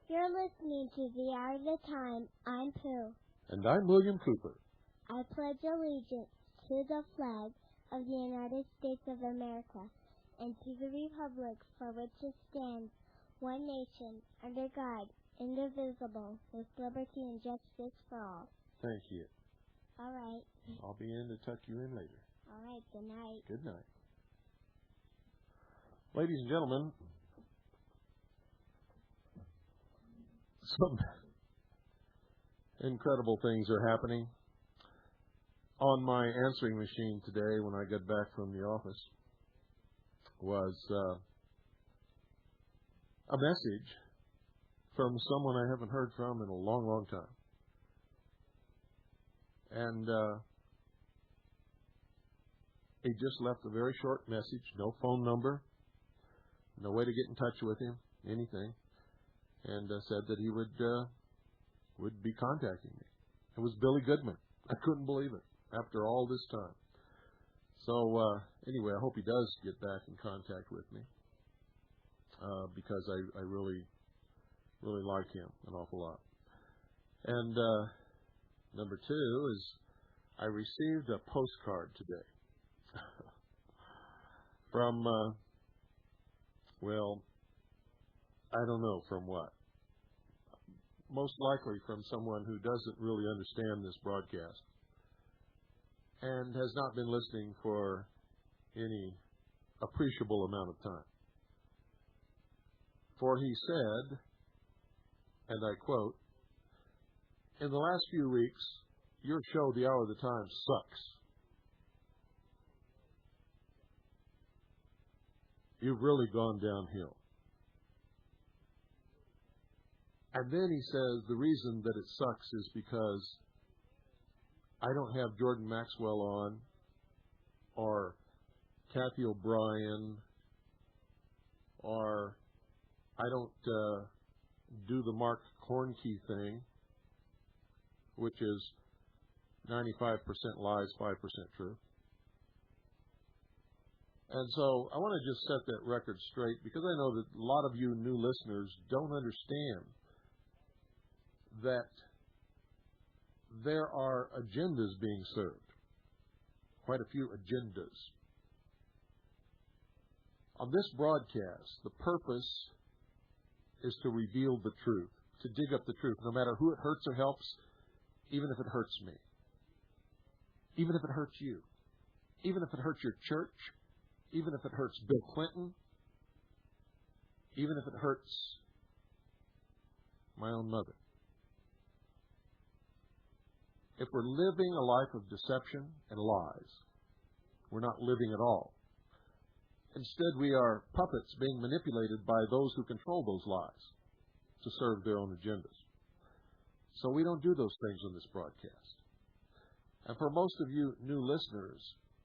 You're listening to The Hour of the Time. I'm Pooh. And I'm William Cooper. I pledge allegiance to the flag of the United States of America and to the republic for which it stands, one nation, under God, indivisible, with liberty and justice for all. Thank you. All right. I'll be in to tuck you in later. All right. Good night. Good night. Ladies and gentlemen, some incredible things are happening. On my answering machine today, when I got back from the office, was a message from someone I haven't heard from in a long, long time. And he just left a very short message, no phone number, no way to get in touch with him, anything, and said that he would be contacting me. It was Billy Goodman. I couldn't believe it after all this time. So anyway, I hope he does get back in contact with me because I really like him an awful lot. And number two is I received a postcard today from, well, I don't know from what. Most likely from someone who doesn't really understand this broadcast and has not been listening for any appreciable amount of time. For he said, and I quote, "In the last few weeks, your show, The Hour of the Time, sucks. You've really gone downhill." And then he says the reason that it sucks is because I don't have Jordan Maxwell on, or Kathy O'Brien, or I don't do the Mark Kornke thing, which is 95% lies, 5% truth. And so I want to just set that record straight, because I know that a lot of you new listeners don't understand that there are agendas being served. Quite a few agendas. On this broadcast, the purpose is to reveal the truth, to dig up the truth, no matter who it hurts or helps, even if it hurts me, even if it hurts you, even if it hurts your church, even if it hurts Bill Clinton, even if it hurts my own mother. If we're living a life of deception and lies, we're not living at all. Instead, we are puppets being manipulated by those who control those lies to serve their own agendas. So we don't do those things on this broadcast. And for most of you new listeners,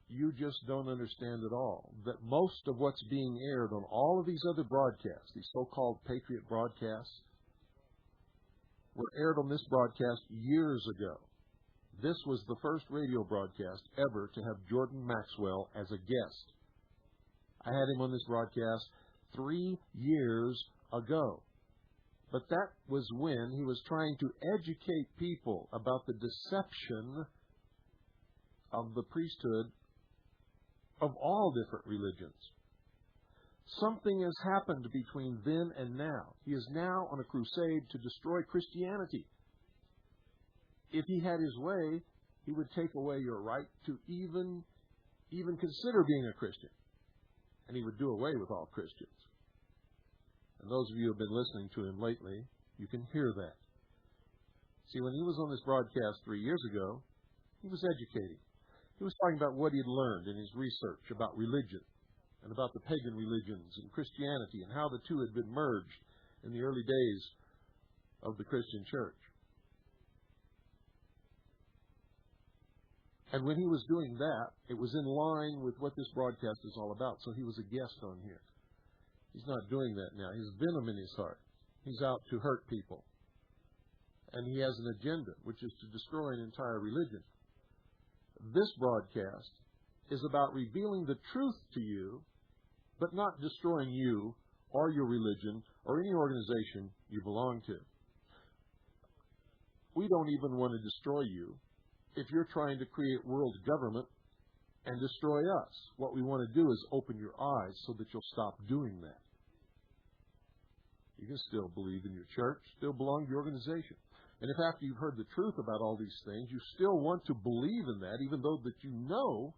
you just don't understand at all that most of what's being aired on all of these other broadcasts, these so-called Patriot broadcasts, were aired on this broadcast years ago. This was the first radio broadcast ever to have Jordan Maxwell as a guest. I had him on this broadcast 3 years ago. But that was when he was trying to educate people about the deception of the priesthood of all different religions. Something has happened between then and now. He is now on a crusade to destroy Christianity. If he had his way, he would take away your right to even consider being a Christian. And he would do away with all Christians. And those of you who have been listening to him lately, you can hear that. See, when he was on this broadcast 3 years ago, he was educating. He was talking about what he had learned in his research about religion and about the pagan religions and Christianity and how the two had been merged in the early days of the Christian church. And when he was doing that, it was in line with what this broadcast is all about. So he was a guest on here. He's not doing that now. He's venom in his heart. He's out to hurt people. And he has an agenda, which is to destroy an entire religion. This broadcast is about revealing the truth to you, but not destroying you or your religion or any organization you belong to. We don't even want to destroy you if you're trying to create world government and destroy us. What we want to do is open your eyes so that you'll stop doing that. You can still believe in your church, still belong to your organization. And if after you've heard the truth about all these things, you still want to believe in that, even though that you know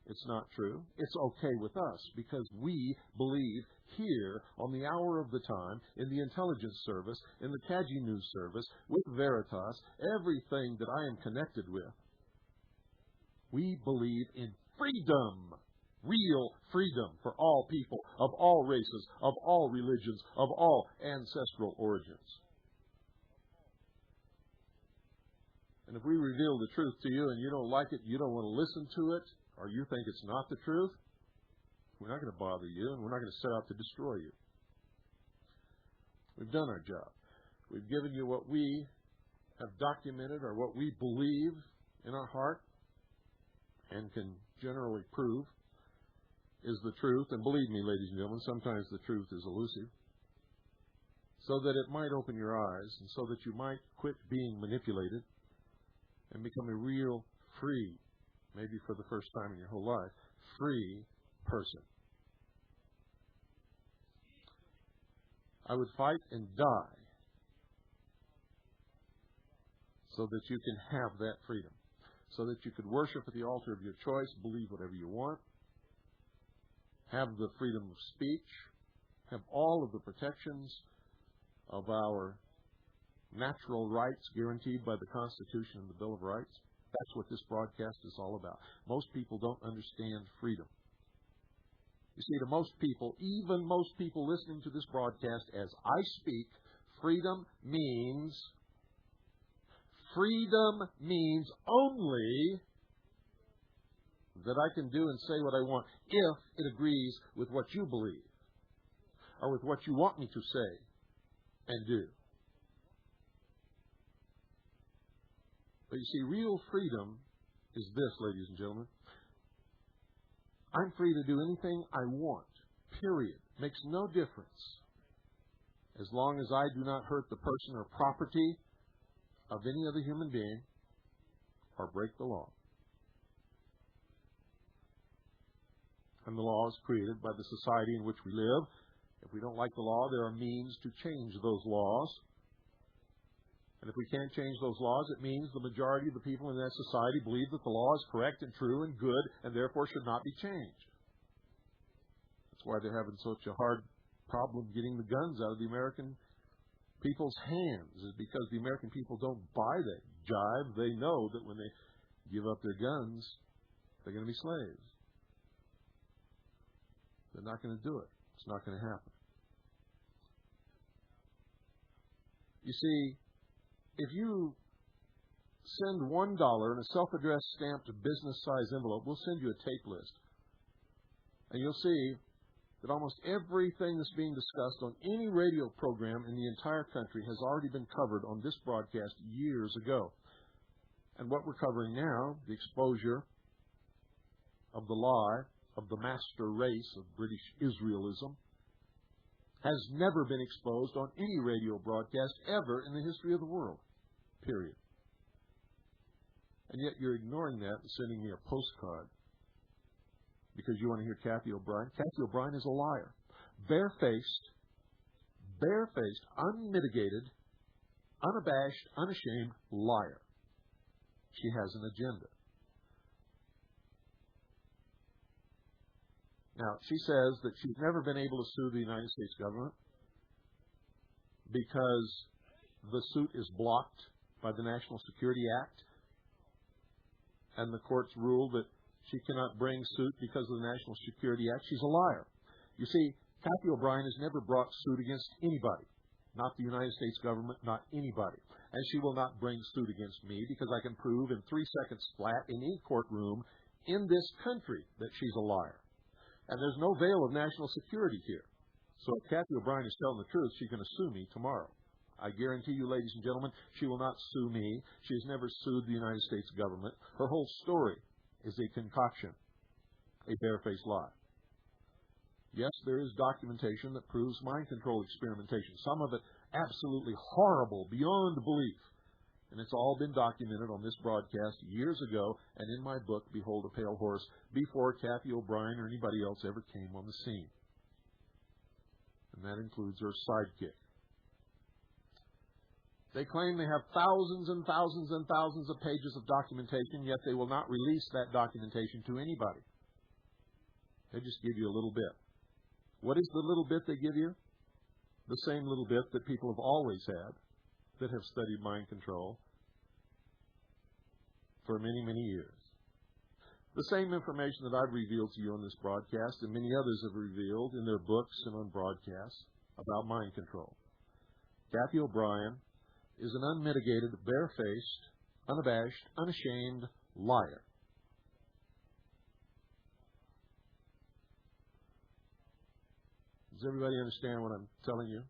it's not true, it's okay with us, because we believe here on the hour of the time, in the intelligence service, in the Kaji News service, with Veritas, everything that I am connected with. We believe in freedom, real freedom for all people, of all races, of all religions, of all ancestral origins. And if we reveal the truth to you and you don't like it, you don't want to listen to it, or you think it's not the truth, we're not going to bother you, and we're not going to set out to destroy you. We've done our job. We've given you what we have documented, or what we believe in our heart and can generally prove is the truth. And believe me, ladies and gentlemen, sometimes the truth is elusive, so that it might open your eyes and so that you might quit being manipulated and become a real free, maybe for the first time in your whole life, free person. I would fight and die so that you can have that freedom, so that you could worship at the altar of your choice, believe whatever you want, have the freedom of speech, have all of the protections of our natural rights guaranteed by the Constitution and the Bill of Rights. That's what this broadcast is all about. Most people don't understand freedom. You see, to most people, even most people listening to this broadcast as I speak, freedom means only that I can do and say what I want if it agrees with what you believe or with what you want me to say and do. But you see, real freedom is this, ladies and gentlemen. I'm free to do anything I want, period. Makes no difference, as long as I do not hurt the person or property of any other human being or break the law. And the law is created by the society in which we live. If we don't like the law, there are means to change those laws. And if we can't change those laws, it means the majority of the people in that society believe that the law is correct and true and good and therefore should not be changed. That's why they're having such a hard problem getting the guns out of the American people's hands, is because the American people don't buy that jive. They know that when they give up their guns, they're going to be slaves. They're not going to do it. It's not going to happen. You see, if you send $1 in a self-addressed stamped business-size envelope, we'll send you a tape list. And you'll see that almost everything that's being discussed on any radio program in the entire country has already been covered on this broadcast years ago. And what we're covering now, the exposure of the lie of the master race of British Israelism, has never been exposed on any radio broadcast ever in the history of the world. Period. And yet you're ignoring that and sending me a postcard because you want to hear Kathy O'Brien. Kathy O'Brien is a liar. Barefaced, unmitigated, unabashed, unashamed liar. She has an agenda. Now, she says that she's never been able to sue the United States government because the suit is blocked by the National Security Act, and the courts ruled that she cannot bring suit because of the National Security Act. She's a liar. You see, Kathy O'Brien has never brought suit against anybody, not the United States government, not anybody. And she will not bring suit against me because I can prove in 3 seconds flat in any courtroom in this country that she's a liar. And there's no veil of national security here. So if Kathy O'Brien is telling the truth, she's going to sue me tomorrow. I guarantee you, ladies and gentlemen, she will not sue me. She has never sued the United States government. Her whole story is a concoction, a barefaced lie. Yes, there is documentation that proves mind control experimentation, some of it absolutely horrible, beyond belief. And it's all been documented on this broadcast years ago and in my book, Behold a Pale Horse, before Kathy O'Brien or anybody else ever came on the scene. and that includes her sidekick. They claim they have thousands and thousands and thousands of pages of documentation, yet they will not release that documentation to anybody. They just give you a little bit. What is the little bit they give you? The same little bit that people have always had that have studied mind control for many, many years. The same information that I've revealed to you on this broadcast and many others have revealed in their books and on broadcasts about mind control. Kathy O'Brien is an unmitigated, barefaced, unabashed, unashamed liar. Does everybody understand what I'm telling you?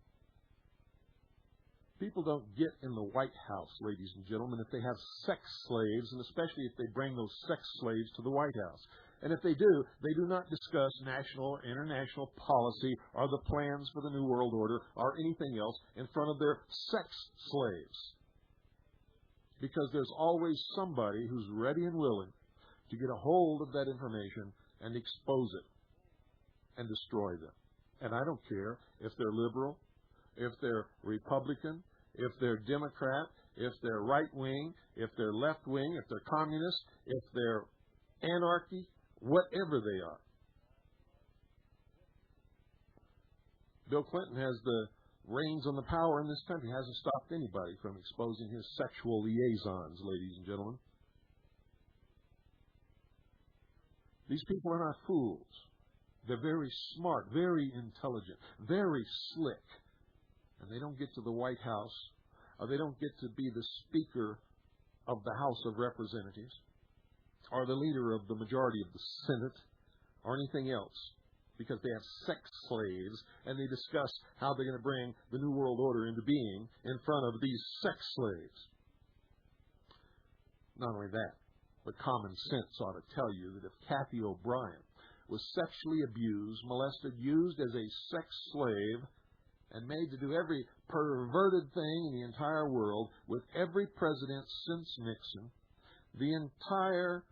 People don't get in the White House, ladies and gentlemen, if they have sex slaves, and especially if they bring those sex slaves to the White House. And if they do, they do not discuss national or international policy or the plans for the New World Order or anything else in front of their sex slaves. Because there's always somebody who's ready and willing to get a hold of that information and expose it and destroy them. And I don't care if they're liberal, if they're Republican, if they're Democrat, if they're right-wing, if they're left-wing, if they're communist, if they're anarchy, whatever they are. Bill Clinton has the reins on the power in this country. He hasn't stopped anybody from exposing his sexual liaisons, ladies and gentlemen. These people are not fools. They're very smart, very intelligent, very slick. And they don't get to the White House, or they don't get to be the Speaker of the House of Representatives, or the leader of the majority of the Senate, or anything else, because they have sex slaves, and they discuss how they're going to bring the New World Order into being in front of these sex slaves. Not only that, but common sense ought to tell you that if Kathy O'Brien was sexually abused, molested, used as a sex slave, and made to do every perverted thing in the entire world with every president since Nixon, the entire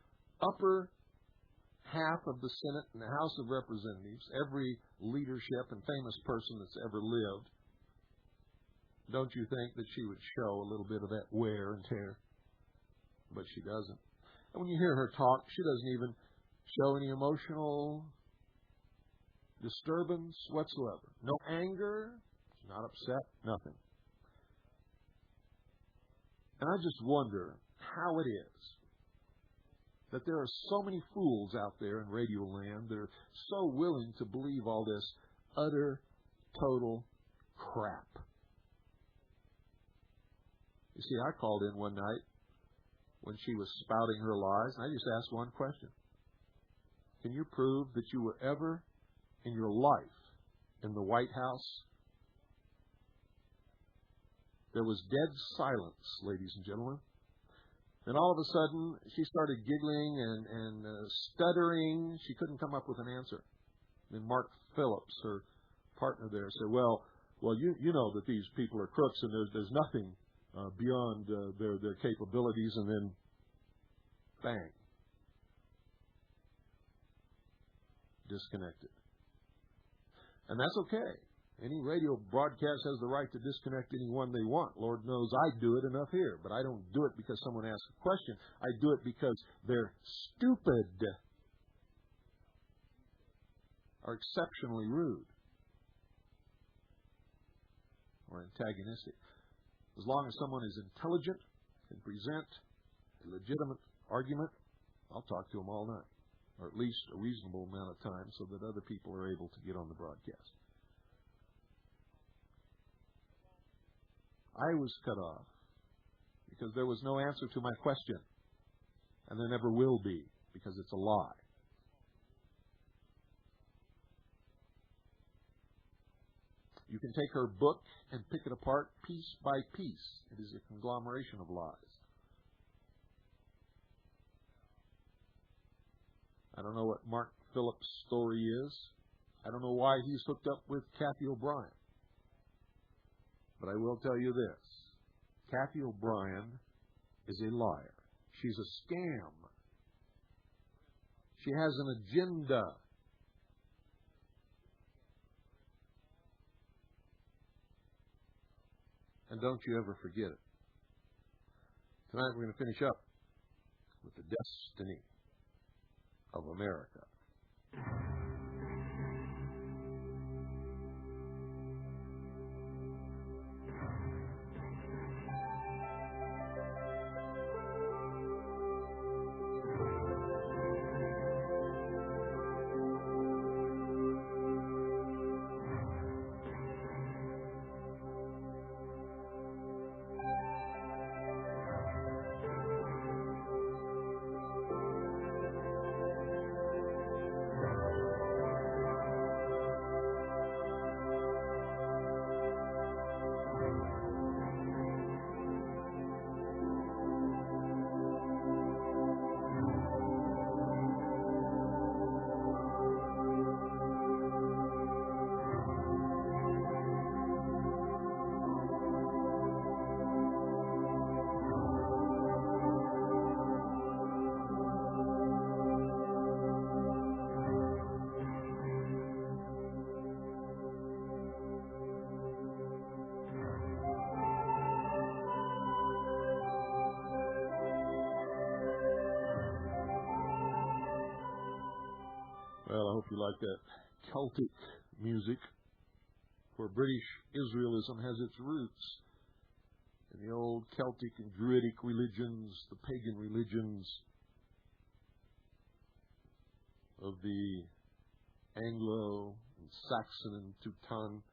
upper half of the Senate and the House of Representatives, every leadership and famous person that's ever lived, don't you think that she would show a little bit of that wear and tear? But she doesn't. And when you hear her talk, she doesn't even show any emotional disturbance whatsoever. No anger. She's not upset. Nothing. And I just wonder how it is that there are so many fools out there in radio land that are so willing to believe all this utter, total crap. You see, I called in one night when she was spouting her lies, and I just asked one question. Can you prove that you were ever in your life in the White House? There was dead silence, ladies and gentlemen. And all of a sudden, she started giggling and stuttering. She couldn't come up with an answer. And Mark Phillips, her partner there, said, well, you know that these people are crooks and there's nothing beyond their capabilities. And then, bang. Disconnected. And that's okay. Any radio broadcast has the right to disconnect anyone they want. Lord knows I do it enough here. But I don't do it because someone asks a question. I do it because they're stupid or exceptionally rude or antagonistic. As long as someone is intelligent and present a legitimate argument, I'll talk to them all night, or at least a reasonable amount of time so that other people are able to get on the broadcast. I was cut off because there was no answer to my question, and there never will be because it's a lie. You can take her book and pick it apart piece by piece. It is a conglomeration of lies. I don't know what Mark Phillips' story is. I don't know why he's hooked up with Kathy O'Brien. But I will tell you this. Kathy O'Brien is a liar. She's a scam. She has an agenda. And don't you ever forget it. Tonight we're going to finish up with the destiny of America. Well, I hope you like that Celtic music, for British Israelism has its roots in the old Celtic and Druidic religions, the pagan religions of the Anglo and Saxon and Teuton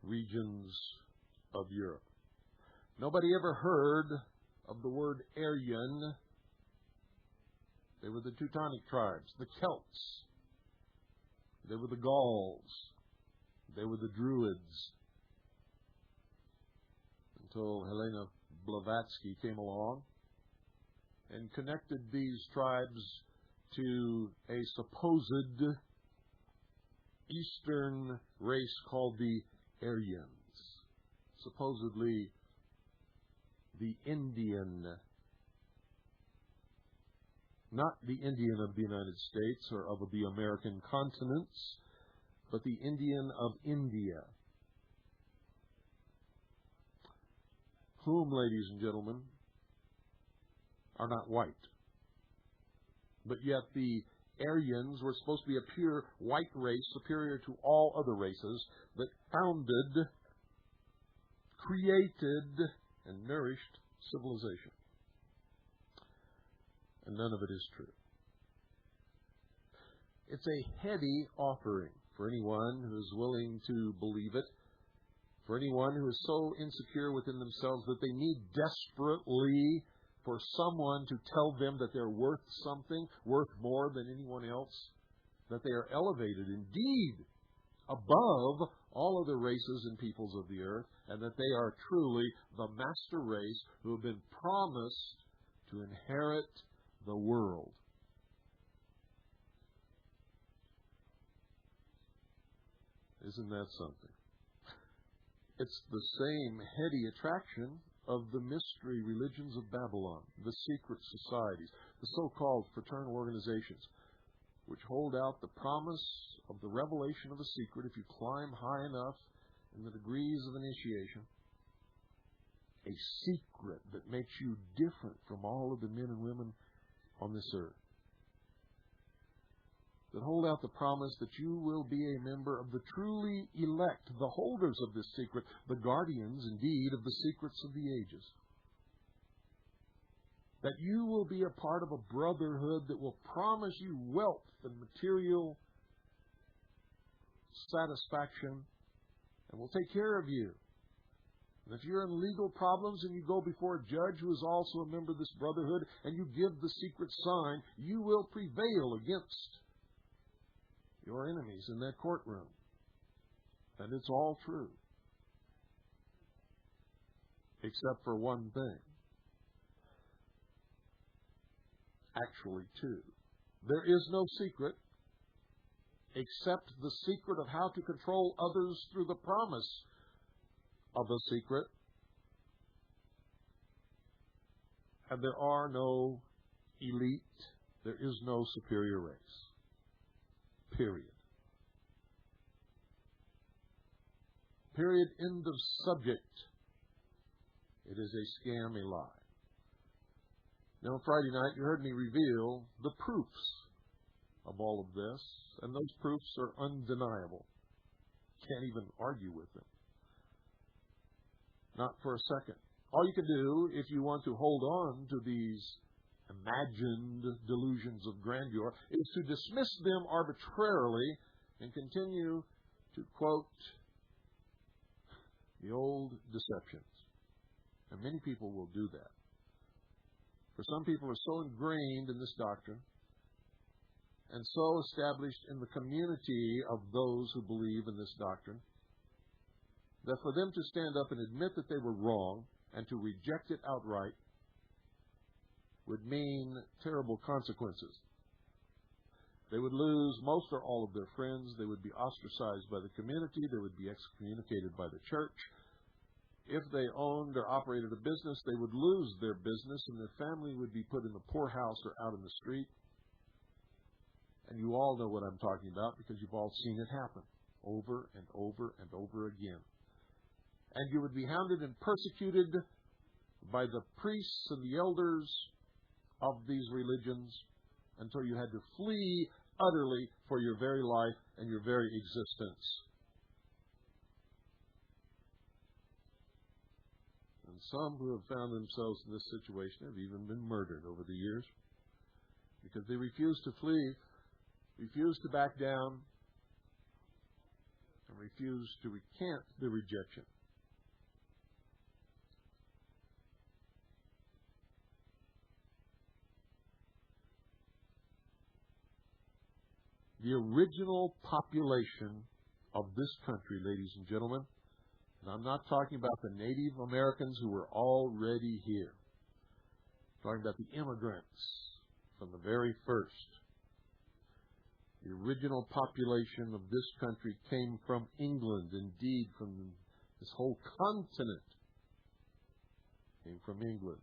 regions of Europe. Nobody ever heard of the word Aryan. They were the Teutonic tribes, the Celts. They were the Gauls. They were the Druids. Until Helena Blavatsky came along and connected these tribes to a supposed Eastern race called the Aryans, supposedly the Indian, not the Indian of the United States or of the American continents, but the Indian of India, whom, ladies and gentlemen, are not white. But yet the Aryans were supposed to be a pure white race, superior to all other races, that founded, created, and nourished civilization. And none of it is true. It's a heady offering for anyone who is willing to believe it, for anyone who is so insecure within themselves that they need desperately for someone to tell them that they're worth something, worth more than anyone else, that they are elevated indeed above all other races and peoples of the earth, and that they are truly the master race who have been promised to inherit the world. Isn't that something? It's the same heady attraction of the mystery religions of Babylon, the secret societies, the so-called fraternal organizations, which hold out the promise of the revelation of a secret if you climb high enough in the degrees of initiation. A secret that makes you different from all of the men and women on this earth. That hold out the promise that you will be a member of the truly elect, the holders of this secret, the guardians, indeed, of the secrets of the ages. That you will be a part of a brotherhood that will promise you wealth and material satisfaction and will take care of you. And if you're in legal problems and you go before a judge who is also a member of this brotherhood and you give the secret sign, you will prevail against your enemies in that courtroom. And it's all true. Except for one thing. Actually, two. There is no secret except the secret of how to control others through the promise of a secret. And there are no elite. There is no superior race. Period. Period. End of subject. It is a scam, a lie. Now, on Friday night, you heard me reveal the proofs of all of this, and those proofs are undeniable. Can't even argue with them. Not for a second. All you can do, if you want to hold on to these imagined delusions of grandeur, is to dismiss them arbitrarily and continue to quote the old deceptions. And many people will do that. For some people are so ingrained in this doctrine and so established in the community of those who believe in this doctrine that for them to stand up and admit that they were wrong and to reject it outright would mean terrible consequences. They would lose most or all of their friends. They would be ostracized by the community. They would be excommunicated by the church. If they owned or operated a business, they would lose their business and their family would be put in the poorhouse or out in the street. And you all know what I'm talking about because you've all seen it happen over and over and over again. And you would be hounded and persecuted by the priests and the elders of these religions until you had to flee utterly for your very life and your very existence. And some who have found themselves in this situation have even been murdered over the years because they refuse to flee, refuse to back down, and refuse to recant the rejection. The original population of this country, ladies and gentlemen, and I'm not talking about the Native Americans who were already here. I'm talking about the immigrants from the very first. The original population of this country came from England, indeed from this whole continent came from England,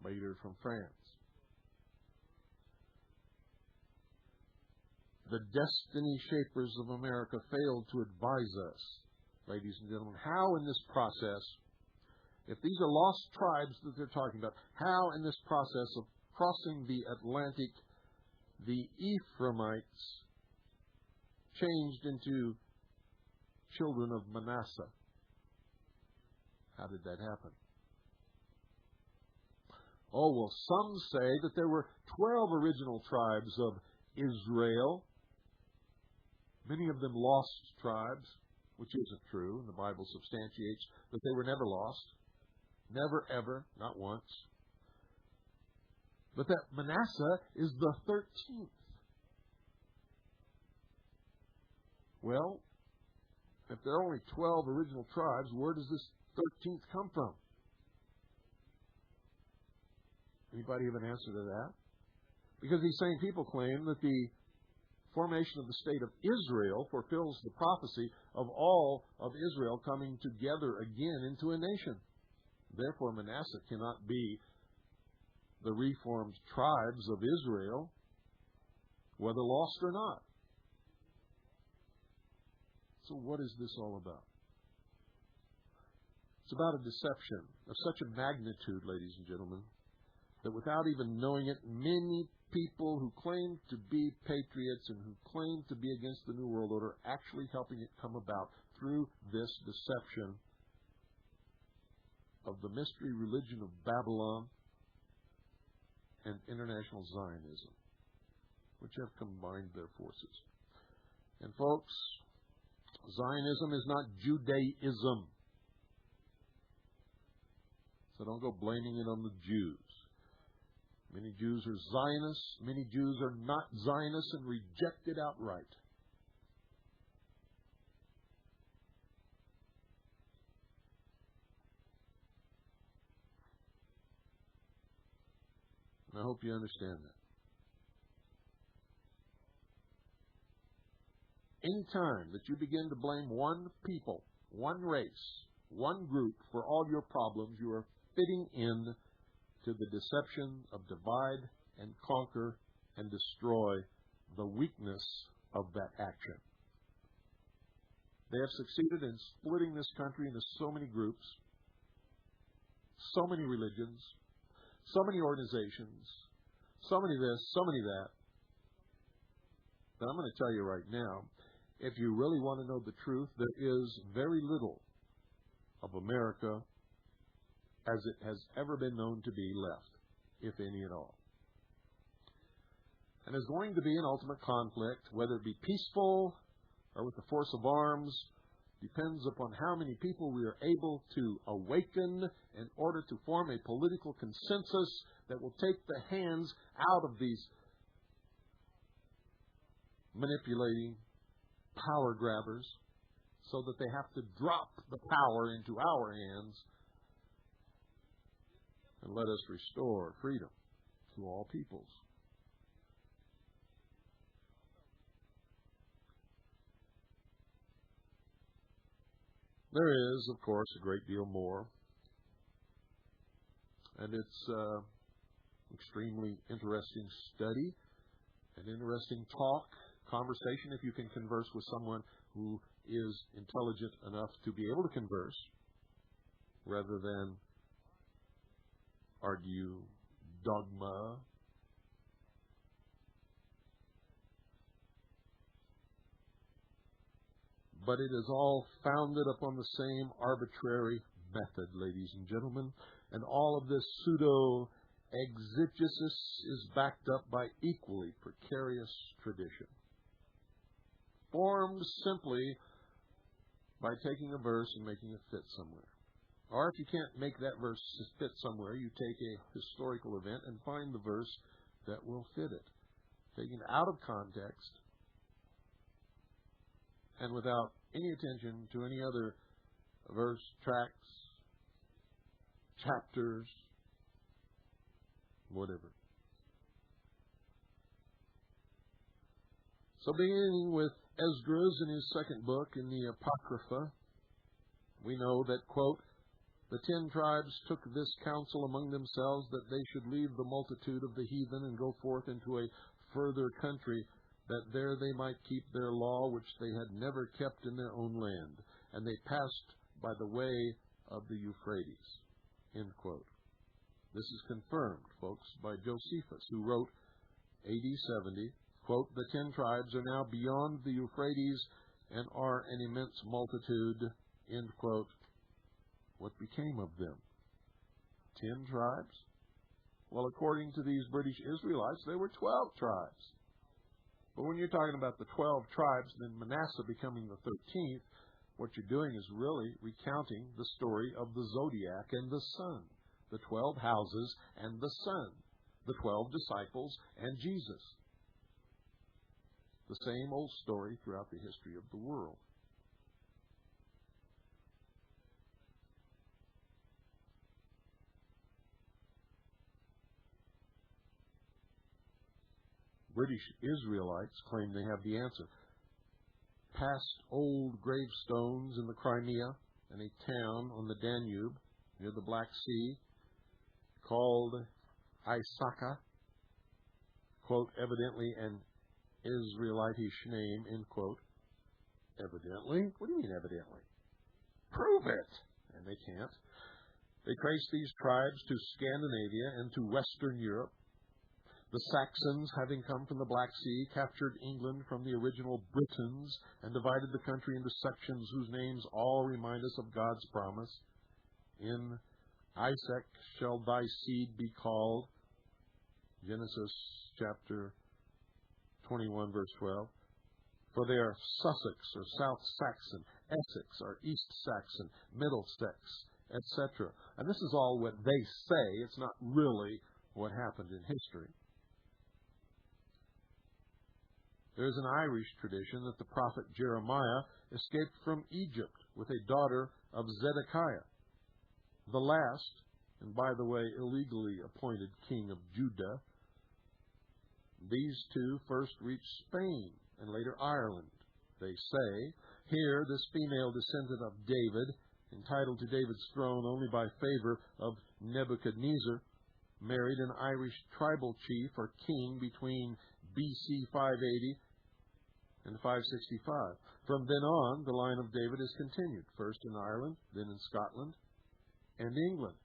later from France. The destiny shapers of America failed to advise us, ladies and gentlemen, how in this process, if these are lost tribes that they're talking about, how in this process of crossing the Atlantic, the Ephraimites changed into children of Manasseh. How did that happen? Oh, well, some say that there were 12 original tribes of Israel. Many of them lost tribes, which isn't true, and the Bible substantiates that they were never lost. Never, ever, not once. But that Manasseh is the 13th. Well, if there are only 12 original tribes, where does this 13th come from? Anybody have an answer to that? Because these same people claim that the formation of the state of Israel fulfills the prophecy of all of Israel coming together again into a nation. Therefore, Manasseh cannot be the reformed tribes of Israel, whether lost or not. So what is this all about? It's about a deception of such a magnitude, ladies and gentlemen, that without even knowing it, many people who claim to be patriots and who claim to be against the New World Order are actually helping it come about through this deception of the mystery religion of Babylon and international Zionism, which have combined their forces. And folks, Zionism is not Judaism. So don't go blaming it on the Jews. Many Jews are Zionists. Many Jews are not Zionists and reject it outright. And I hope you understand that. Any time that you begin to blame one people, one race, one group for all your problems, you are fitting in to the deception of divide and conquer and destroy the weakness of that action. They have succeeded in splitting this country into so many groups, so many religions, so many organizations, so many this, so many that. But I'm going to tell you right now, if you really want to know the truth, there is very little of America as it has ever been known to be left, if any at all. And there's going to be an ultimate conflict, whether it be peaceful or with the force of arms, depends upon how many people we are able to awaken in order to form a political consensus that will take the hands out of these manipulating power grabbers so that they have to drop the power into our hands and let us restore freedom to all peoples. There is, of course, a great deal more, and it's extremely interesting study, an interesting conversation, if you can converse with someone who is intelligent enough to be able to converse, rather than argue dogma. But it is all founded upon the same arbitrary method, ladies and gentlemen, and all of this pseudo-exegesis is backed up by equally precarious tradition, formed simply by taking a verse and making it fit somewhere. Or if you can't make that verse fit somewhere, you take a historical event and find the verse that will fit it, taken out of context and without any attention to any other verse, tracts, chapters, whatever. So beginning with Esdras in his second book in the Apocrypha, we know that, quote, the 10 tribes took this counsel among themselves that they should leave the multitude of the heathen and go forth into a further country, that there they might keep their law which they had never kept in their own land. And they passed by the way of the Euphrates. End quote. This is confirmed, folks, by Josephus, who wrote AD 70, quote, the 10 tribes are now beyond the Euphrates and are an immense multitude, end quote. What became of them? 10 tribes? Well, according to these British Israelites, there were 12 tribes. But when you're talking about the 12 tribes, then Manasseh becoming the 13th, what you're doing is really recounting the story of the zodiac and the sun, the 12 houses and the sun, the 12 disciples and Jesus. The same old story throughout the history of the world. British Israelites claim they have the answer. Past old gravestones in the Crimea and a town on the Danube near the Black Sea called Isaka, quote, evidently an Israelitish name, end quote. Evidently? What do you mean evidently? Prove it! And they can't. They trace these tribes to Scandinavia and to Western Europe. The Saxons, having come from the Black Sea, captured England from the original Britons and divided the country into sections whose names all remind us of God's promise. In Isaac shall thy seed be called, Genesis chapter 21, verse 12. For they are Sussex or South Saxon, Essex or East Saxon, Middlesex, etc. And this is all what they say. It's not really what happened in history. There is an Irish tradition that the prophet Jeremiah escaped from Egypt with a daughter of Zedekiah, the last, and by the way, illegally appointed king of Judah. These two first reached Spain and later Ireland. They say, here this female descendant of David, entitled to David's throne only by favor of Nebuchadnezzar, married an Irish tribal chief or king between BC 580 and 565. From then on, the line of David is continued, first in Ireland, then in Scotland, and England.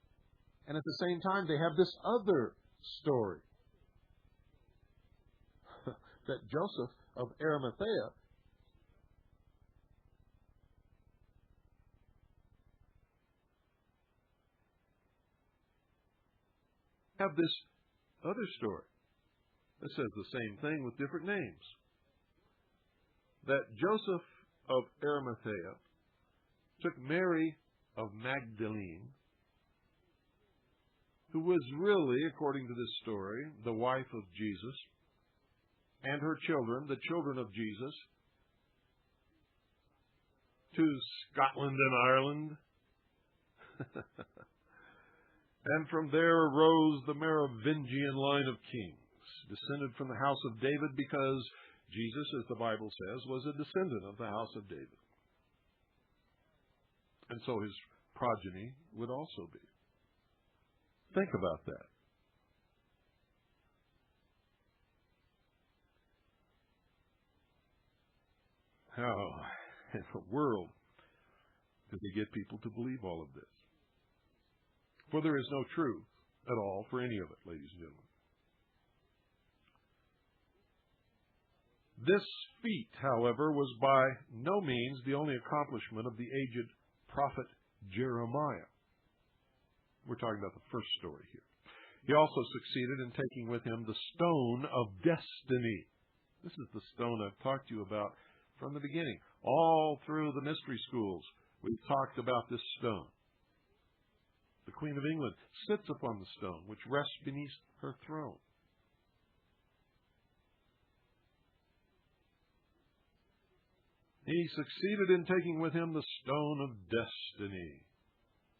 And at the same time, they have this other story that Joseph of Arimathea have this other story that says the same thing with different names. That Joseph of Arimathea took Mary of Magdalene, who was really, according to this story, the wife of Jesus, and her children, the children of Jesus, to Scotland and Ireland. And from there arose the Merovingian line of kings, descended from the house of David, because Jesus, as the Bible says, was a descendant of the house of David. And so his progeny would also be. Think about that. How in the world did they get people to believe all of this? For there is no truth at all for any of it, ladies and gentlemen. This feat, however, was by no means the only accomplishment of the aged prophet Jeremiah. We're talking about the first story here. He also succeeded in taking with him the stone of destiny. This is the stone I've talked to you about from the beginning. All through the mystery schools, we've talked about this stone. The Queen of England sits upon the stone, which rests beneath her throne. He succeeded in taking with him the stone of destiny.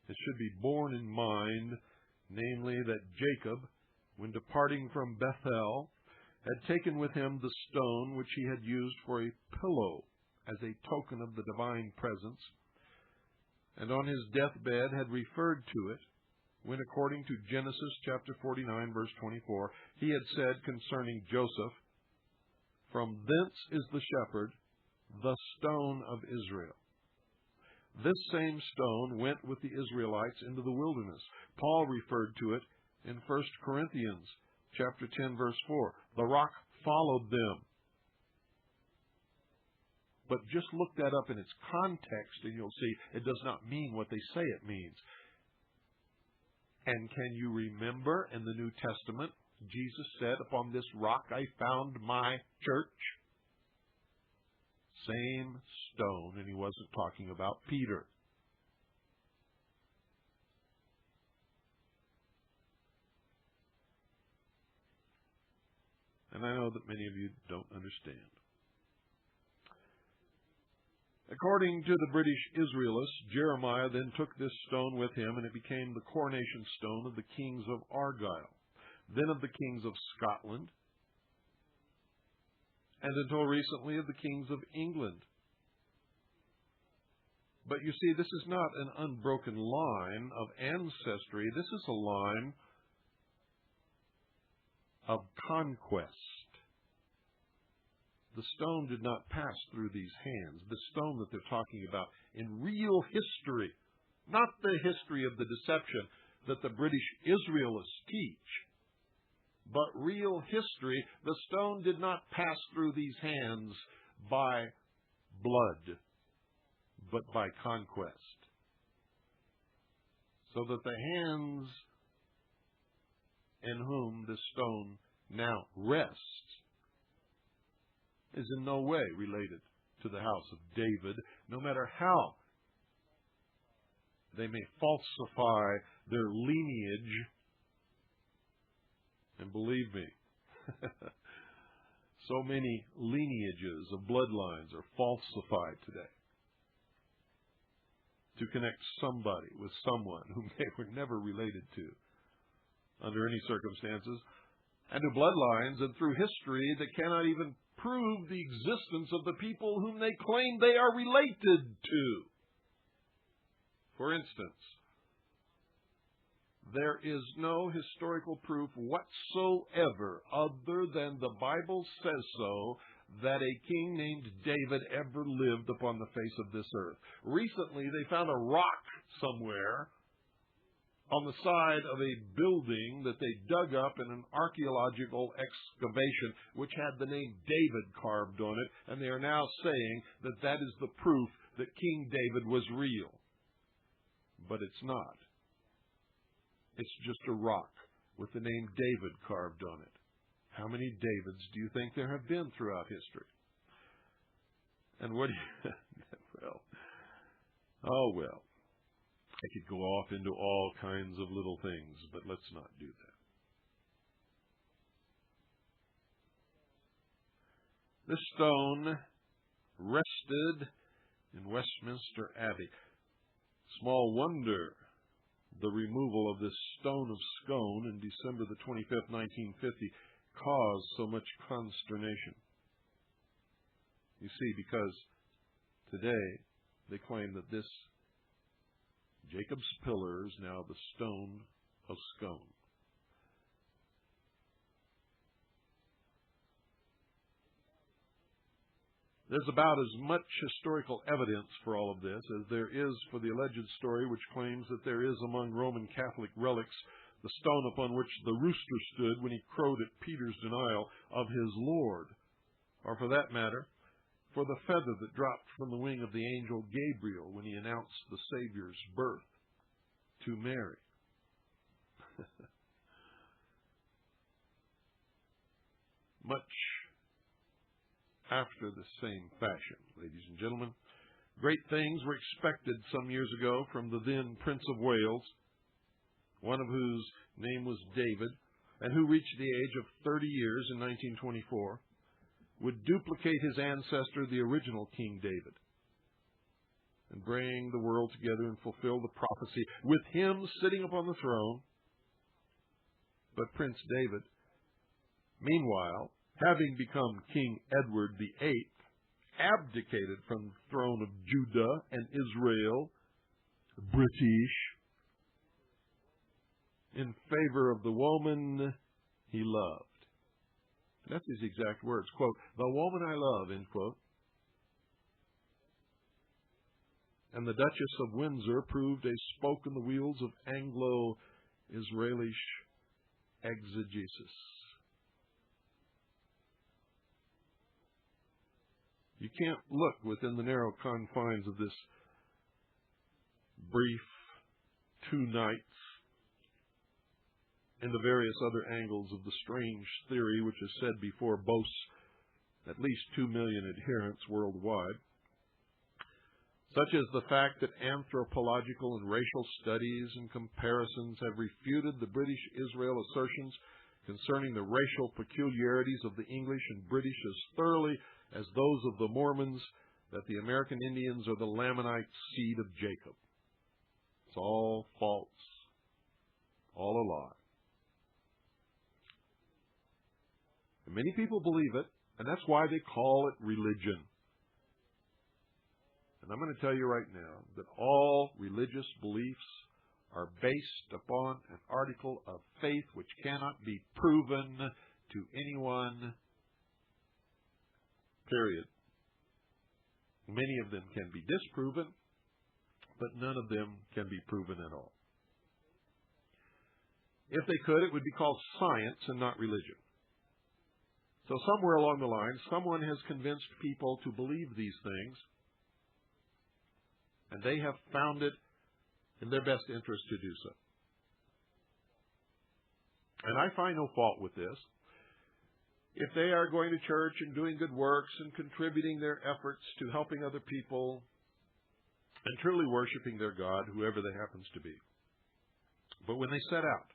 It should be borne in mind, namely, that Jacob, when departing from Bethel, had taken with him the stone which he had used for a pillow as a token of the divine presence, and on his deathbed had referred to it when, according to Genesis chapter 49, verse 24, he had said concerning Joseph, "From thence is the shepherd, the stone of Israel." This same stone went with the Israelites into the wilderness. Paul referred to it in 1 Corinthians chapter 10, verse 4. The rock followed them. But just look that up in its context and you'll see it does not mean what they say it means. And can you remember in the New Testament, Jesus said, "Upon this rock I found my church"? Same stone, and he wasn't talking about Peter. And I know that many of you don't understand. According to the British Israelists, Jeremiah then took this stone with him, and it became the coronation stone of the kings of Argyle, then of the kings of Scotland, and until recently of the kings of England. But you see, this is not an unbroken line of ancestry. This is a line of conquest. The stone did not pass through these hands. The stone that they're talking about in real history, not the history of the deception that the British Israelists teach, but real history, the stone did not pass through these hands by blood, but by conquest. So that the hands in whom this stone now rests is in no way related to the house of David, no matter how they may falsify their lineage. And believe me, so many lineages of bloodlines are falsified today to connect somebody with someone whom they were never related to under any circumstances, and to bloodlines and through history that cannot even prove the existence of the people whom they claim they are related to. For instance, there is no historical proof whatsoever, other than the Bible says so, that a king named David ever lived upon the face of this earth. Recently, they found a rock somewhere on the side of a building that they dug up in an archaeological excavation, which had the name David carved on it, and they are now saying that that is the proof that King David was real. But it's not. It's just a rock with the name David carved on it. How many Davids do you think there have been throughout history? And what do you... well. I could go off into all kinds of little things, but let's not do that. This stone rested in Westminster Abbey. Small wonder the removal of this stone of Scone in December the 25th, 1950, caused so much consternation. You see, because today they claim that this Jacob's pillar is now the stone of Scone. There's about as much historical evidence for all of this as there is for the alleged story which claims that there is among Roman Catholic relics the stone upon which the rooster stood when he crowed at Peter's denial of his Lord, or for that matter, for the feather that dropped from the wing of the angel Gabriel when he announced the Savior's birth to Mary. Much after the same fashion, ladies and gentlemen, great things were expected some years ago from the then Prince of Wales, one of whose name was David, and who reached the age of 30 years in 1924, would duplicate his ancestor, the original King David, and bring the world together and fulfill the prophecy with him sitting upon the throne. But Prince David, meanwhile, having become King Edward VIII, abdicated from the throne of Judah and Israel, British, in favor of the woman he loved. That's his exact words, quote, "the woman I love," end quote. And the Duchess of Windsor proved a spoke in the wheels of Anglo-Israeli exegesis. You can't look within the narrow confines of this brief 2 nights into various other angles of the strange theory which is said before boasts at least 2 million adherents worldwide, such as the fact that anthropological and racial studies and comparisons have refuted the British Israel assertions concerning the racial peculiarities of the English and British as thoroughly as those of the Mormons that the American Indians are the Lamanite seed of Jacob. It's all false, all a lie. And many people believe it, and that's why they call it religion. And I'm going to tell you right now that all religious beliefs are based upon an article of faith which cannot be proven to anyone, period. Many of them can be disproven, but none of them can be proven at all. If they could, it would be called science and not religion. So somewhere along the line, someone has convinced people to believe these things, and they have found it in their best interest to do so. And I find no fault with this. If they are going to church and doing good works and contributing their efforts to helping other people and truly worshiping their God, whoever they happens to be. But when they set out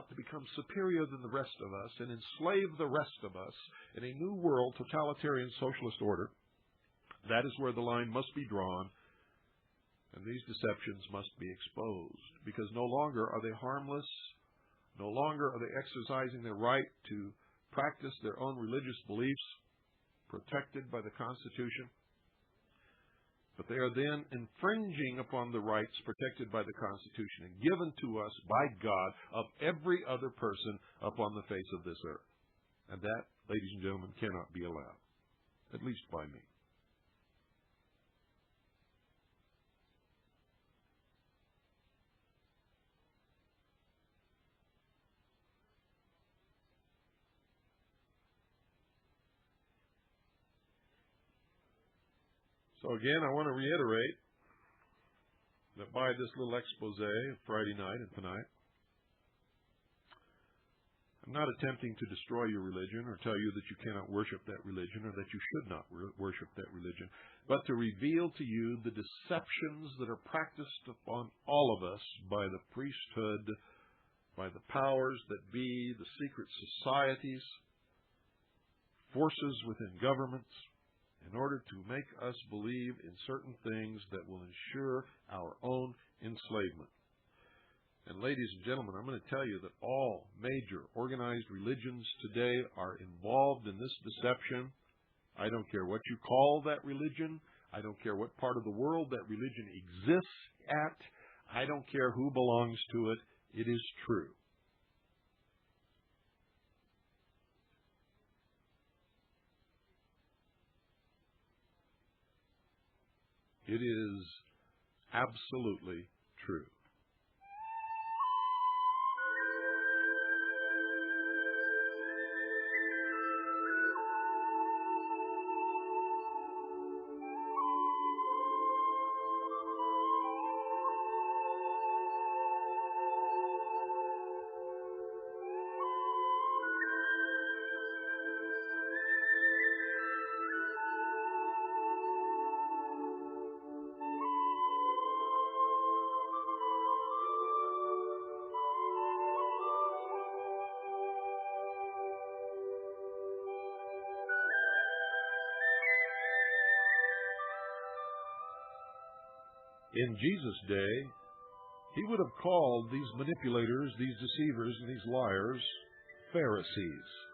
to become superior than the rest of us and enslave the rest of us in a new world totalitarian socialist order, that is where the line must be drawn, and these deceptions must be exposed, because no longer are they harmless, no longer are they exercising their right to practice their own religious beliefs protected by the Constitution, but they are then infringing upon the rights protected by the Constitution and given to us by God of every other person upon the face of this earth. And that, ladies and gentlemen, cannot be allowed, at least by me. So again, I want to reiterate that by this little expose of Friday night and tonight, I'm not attempting to destroy your religion or tell you that you cannot worship that religion or that you should not worship that religion, but to reveal to you the deceptions that are practiced upon all of us by the priesthood, by the powers that be, the secret societies, forces within governments, in order to make us believe in certain things that will ensure our own enslavement. And ladies and gentlemen, I'm going to tell you that all major organized religions today are involved in this deception. I don't care what you call that religion. I don't care what part of the world that religion exists at. I don't care who belongs to it. It is true. It is absolutely true. In Jesus' day, he would have called these manipulators, these deceivers, and these liars Pharisees.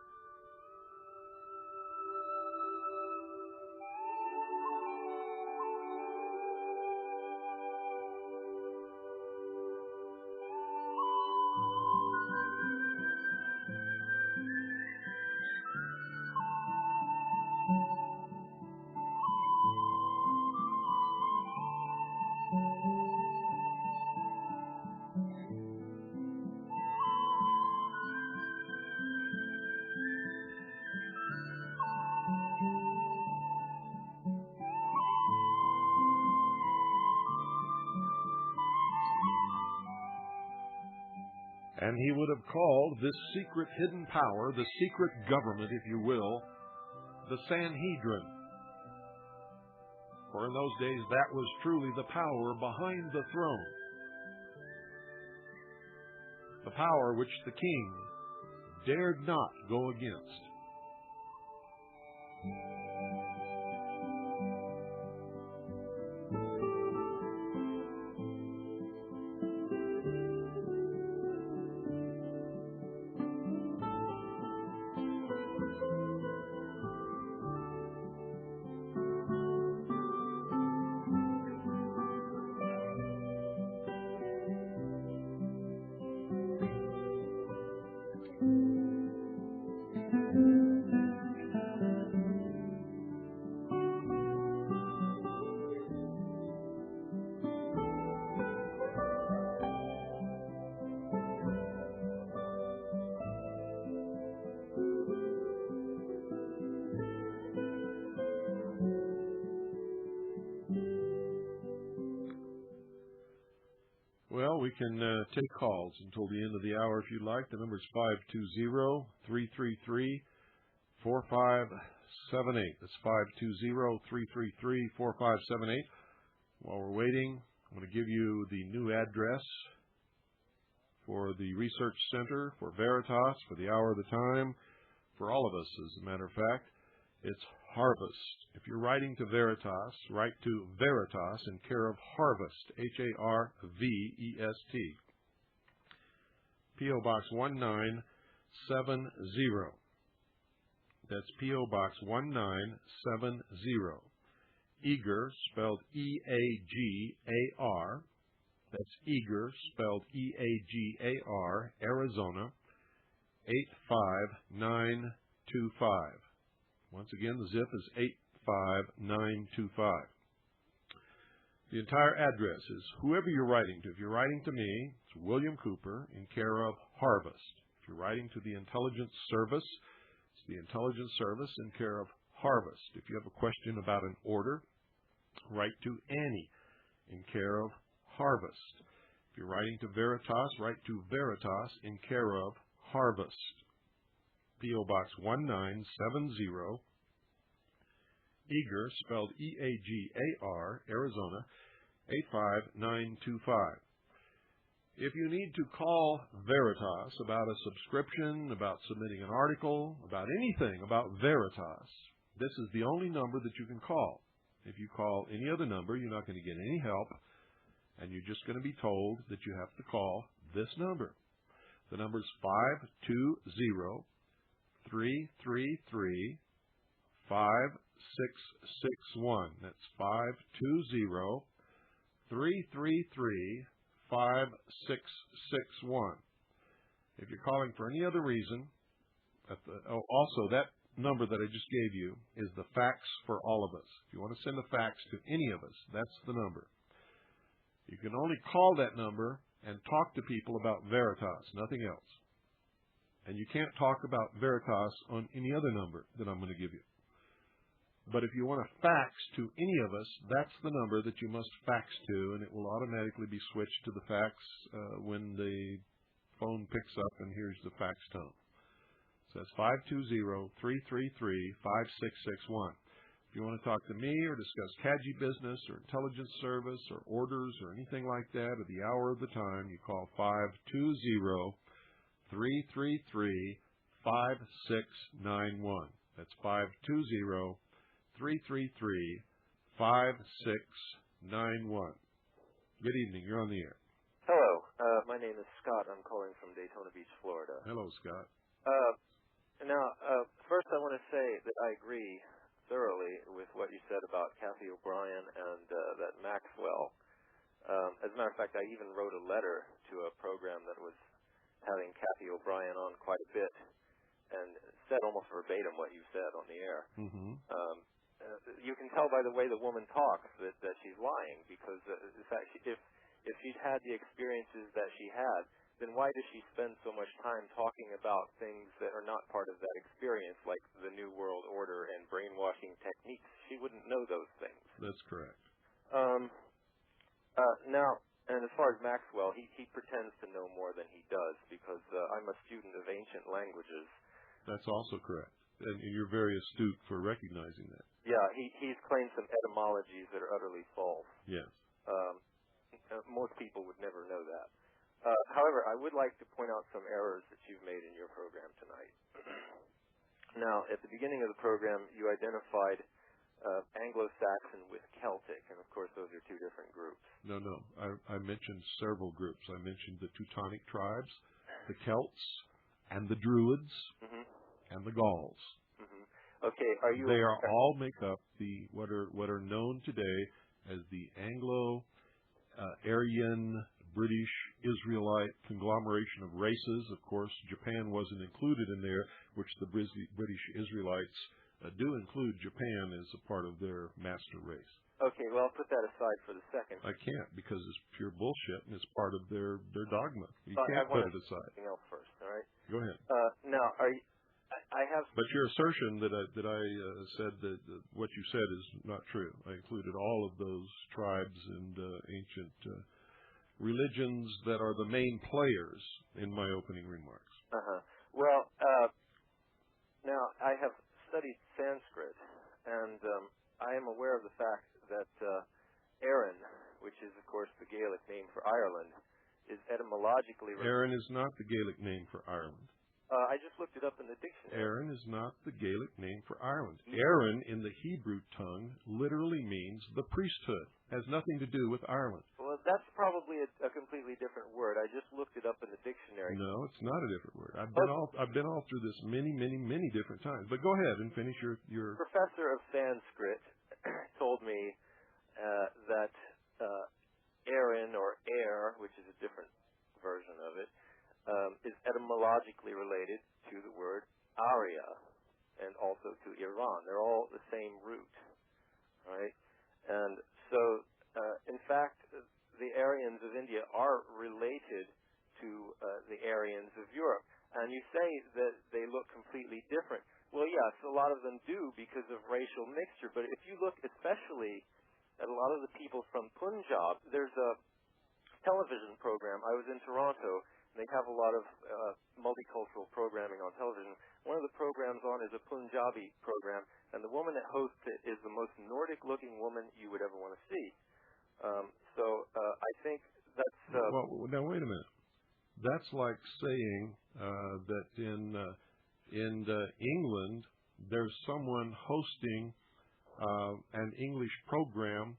And he would have called this secret hidden power, the secret government, if you will, the Sanhedrin. For in those days, that was truly the power behind the throne. The power which the king dared not go against. Well, we can take calls until the end of the hour if you'd like. The number is 520-333-4578. That's 520-333-4578. While we're waiting, I'm going to give you the new address for the Research Center, for Veritas, for the Hour of the Time, for all of us, as a matter of fact. It's Harvest. If you're writing to Veritas, write to Veritas in care of Harvest, Harvest. P.O. Box 1970. That's P.O. Box 1970. Eager, spelled E-A-G-A-R. That's Eager, spelled E-A-G-A-R, Arizona, 85922. Once again, the zip is 85925. The entire address is whoever you're writing to. If you're writing to me, it's William Cooper in care of Harvest. If you're writing to the Intelligence Service, it's the Intelligence Service in care of Harvest. If you have a question about an order, write to Annie in care of Harvest. If you're writing to Veritas, write to Veritas in care of Harvest. P.O. Box 1970, Eager, spelled E-A-G-A-R, Arizona, 85925. If you need to call Veritas about a subscription, about submitting an article, about anything about Veritas, this is the only number that you can call. If you call any other number, you're not going to get any help, and you're just going to be told that you have to call this number. The number is 520-333-5661. That's 520-333-5661. If you're calling for any other reason, also that number that I just gave you is the fax for all of us. If you want to send a fax to any of us, that's the number. You can only call that number and talk to people about Veritas, nothing else. And you can't talk about Veritas on any other number that I'm going to give you. But if you want to fax to any of us, that's the number that you must fax to, and it will automatically be switched to the fax when the phone picks up and hears the fax tone. So that's 520-333-5661. If you want to talk to me or discuss CAGI business or intelligence service or orders or anything like that at the hour of the time, you call 520-333-5691. That's 520-333-5691. Good evening. You're on the air. Hello. My name is Scott. I'm calling from Daytona Beach, Florida. Hello, Scott. First I want to say that I agree thoroughly with what you said about Kathy O'Brien and that Maxwell. As a matter of fact, I even wrote a letter to a program that was having Kathy O'Brien on quite a bit and said almost verbatim what you said on the air. Mm-hmm. You can tell by the way the woman talks that she's lying, because in fact, if she'd had the experiences that she had, then why does she spend so much time talking about things that are not part of that experience, like the New World Order and brainwashing techniques? She wouldn't know those things. That's correct. Now, and as far as Maxwell, he pretends to know more than he does, because I'm a student of ancient languages. That's also correct. And you're very astute for recognizing that. Yeah, he's claimed some etymologies that are utterly false. Yes. Most people would never know that. However, I would like to point out some errors that you've made in your program tonight. Now, at the beginning of the program, you identified Anglo-Saxon with Celtic, and of course those are two different groups. No. I mentioned several groups. I mentioned the Teutonic tribes, the Celts, and the Druids, and the Gauls. Okay, They all make up what are known today as the Anglo-Aryan British Israelite conglomeration of races. Of course, Japan wasn't included in there, which the British Israelites do include Japan as a part of their master race. Okay, well, I'll put that aside for the second. I can't, because it's pure bullshit and it's part of their dogma. You can't put it aside. Something else first, all right? Go ahead. Now, I have. But your assertion that I said that what you said is not true. I included all of those tribes and ancient religions that are the main players in my opening remarks. Well, now I have studied Sanskrit, and I am aware of the fact that Erin, which is of course the Gaelic name for Ireland, is etymologically. Erin is not the Gaelic name for Ireland. I just looked it up in the dictionary. Erin is not the Gaelic name for Ireland. Erin in the Hebrew tongue literally means the priesthood. Has nothing to do with Ireland. Well, that's probably a completely different word. I just looked it up in the dictionary. No, it's not a different word. I've been all through this many different times. But go ahead and finish your. Professor of Sanskrit told me that Erin, or air, which is a different version of it, is etymologically related to the word Arya, and also to Iran. They're all the same root, right? And so, in fact, the Aryans of India are related to the Aryans of Europe. And you say that they look completely different. Well, yes, a lot of them do because of racial mixture. But if you look especially at a lot of the people from Punjab, there's a television program. I was in Toronto, and they have a lot of multicultural programming on television. One of the programs on is a Punjabi program, and the woman that hosts it is the most Nordic-looking woman you would ever want to see. I think that's... Well, now, wait a minute. That's like saying that in England, there's someone hosting an English program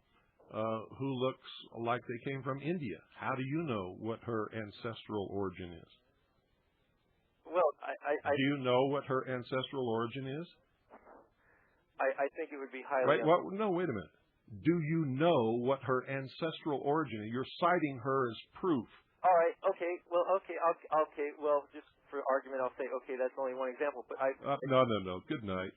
who looks like they came from India. How do you know what her ancestral origin is? Well, do you know what her ancestral origin is? I think it would be highly... Wait a minute. Do you know what her ancestral origin is? You're citing her as proof. All right. Okay. Well, okay. Well, just for argument, I'll say, okay, that's only one example. But No. Good night.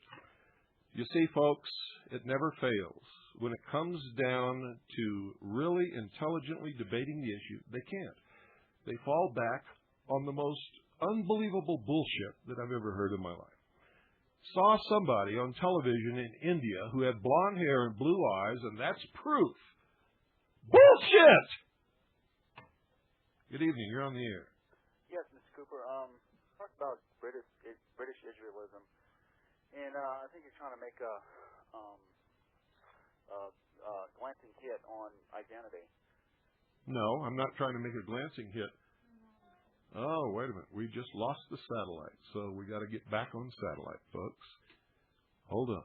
You see, folks, it never fails. When it comes down to really intelligently debating the issue, they can't. They fall back on the most unbelievable bullshit that I've ever heard in my life. Saw somebody on television in India who had blonde hair and blue eyes, and that's proof. Bullshit! Good evening. You're on the air. Yes, Mr. Cooper. Talk about British Israelism, and I think you're trying to make a glancing hit on identity. No, I'm not trying to make a glancing hit. Oh, wait a minute. We just lost the satellite, so we got to get back on satellite, folks. Hold on.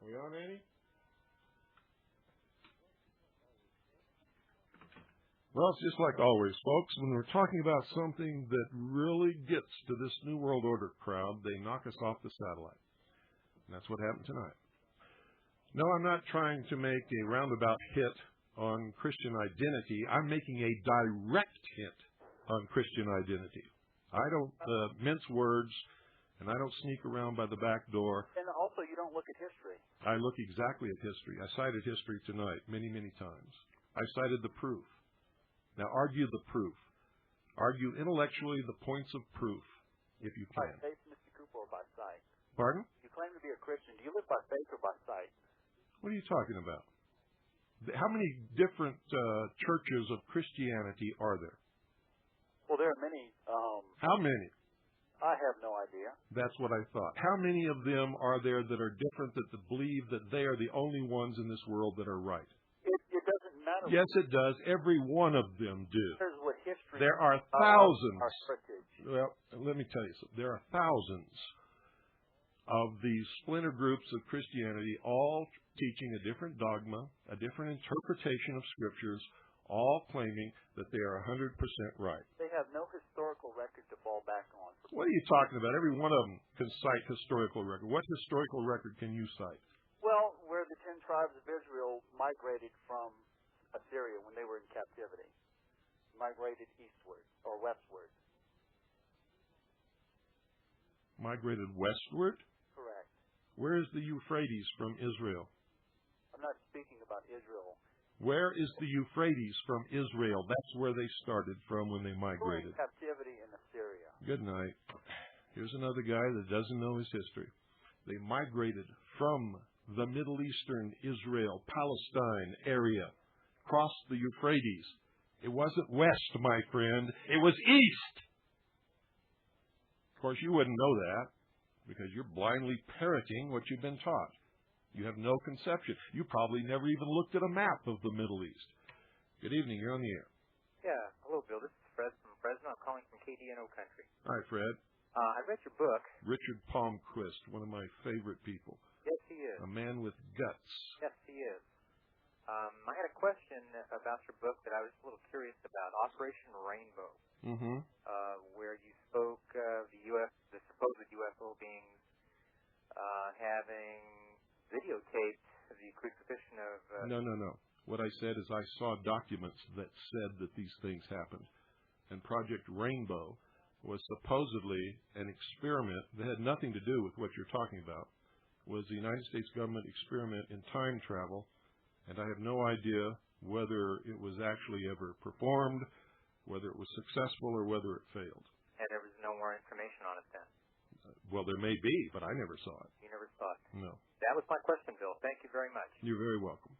Are we on, Annie? Well, it's just like always, folks. When we're talking about something that really gets to this New World Order crowd, they knock us off the satellite. And that's what happened tonight. No, I'm not trying to make a roundabout hit on Christian identity. I'm making a direct hit on Christian identity. I don't mince words, and I don't sneak around by the back door. And also, you don't look at history. I look exactly at history. I cited history tonight many, many times. I cited the proof. Now, argue the proof. Argue intellectually the points of proof, if you can. By faith, Mr. Cooper, or by sight? Pardon? You claim to be a Christian. Do you live by faith or by sight? What are you talking about? How many different churches of Christianity are there? Well, there are many. How many? I have no idea. That's what I thought. How many of them are there that are different, that believe that they are the only ones in this world that are right? It doesn't matter. Yes, it does. Every one of them do. Here's what history. There are thousands. Our heritage. Well, let me tell you something. There are thousands of these splinter groups of Christianity, all teaching a different dogma, a different interpretation of scriptures, all claiming that they are 100% right. They have no historical record to fall back on. What are you talking about? Every one of them can cite historical record. What historical record can you cite? Well, where the 10 tribes of Israel migrated from Assyria when they were in captivity, migrated eastward or westward. Migrated westward? Correct. Where is the Euphrates from Israel? I'm not speaking about Israel. Where is the Euphrates from Israel? That's where they started from when they migrated. Captivity in Assyria. Good night. Here's another guy that doesn't know his history. They migrated from the Middle Eastern Israel, Palestine area, crossed the Euphrates. It wasn't west, my friend. It was east. Of course, you wouldn't know that because you're blindly parroting what you've been taught. You have no conception. You probably never even looked at a map of the Middle East. Good evening. You're on the air. Yeah. Hello, Bill. This is Fred from Fresno. I'm calling from KDNO Country. Hi, Fred. I read your book. Richard Palmquist, one of my favorite people. Yes, he is. A man with guts. Yes, he is. I had a question about your book that I was a little curious about, Operation Rainbow, where you spoke of the supposed UFO beings the crucifixion of... No. What I said is I saw documents that said that these things happened. And Project Rainbow was supposedly an experiment that had nothing to do with what you're talking about. It was the United States government experiment in time travel, and I have no idea whether it was actually ever performed, whether it was successful, or whether it failed. And there was no more information on it then? Well, there may be, but I never saw it. You never saw it? No. That was my question, Bill. Thank you very much. You're very welcome.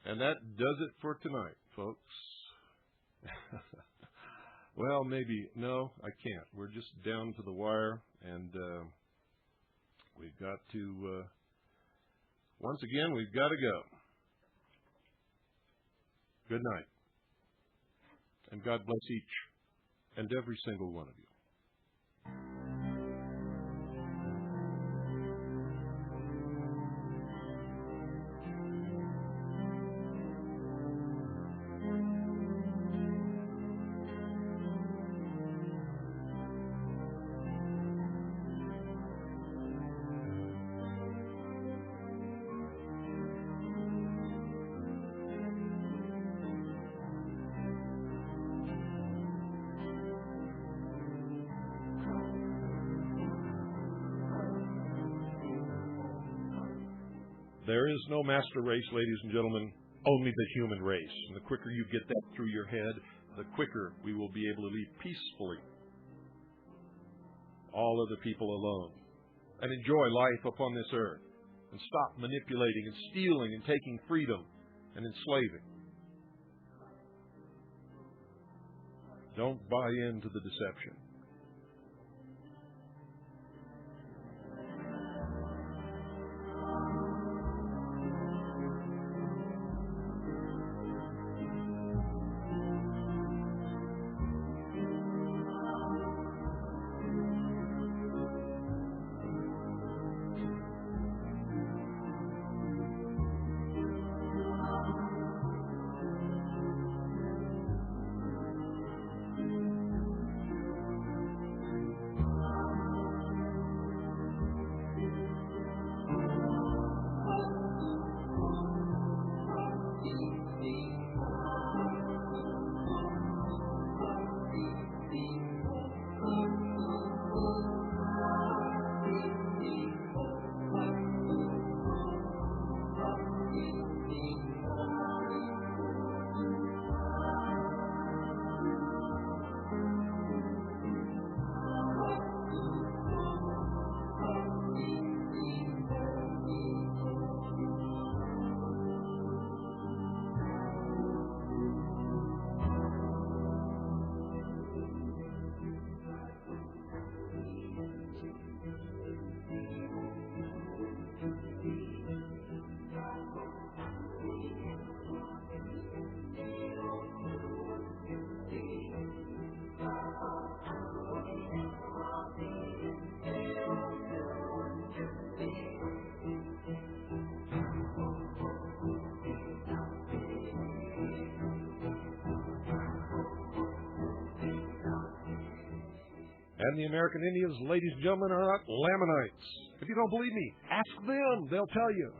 And that does it for tonight, folks. Well, maybe. No, I can't. We're just down to the wire, and we've got to, once again, we've got to go. Good night. And God bless each and every single one of you. There is no master race, ladies and gentlemen, only the human race. And the quicker you get that through your head, the quicker we will be able to leave peacefully all other people alone and enjoy life upon this earth and stop manipulating and stealing and taking freedom and enslaving. Don't buy into the deception. And the American Indians, ladies and gentlemen, are not Lamanites. If you don't believe me, ask them. They'll tell you.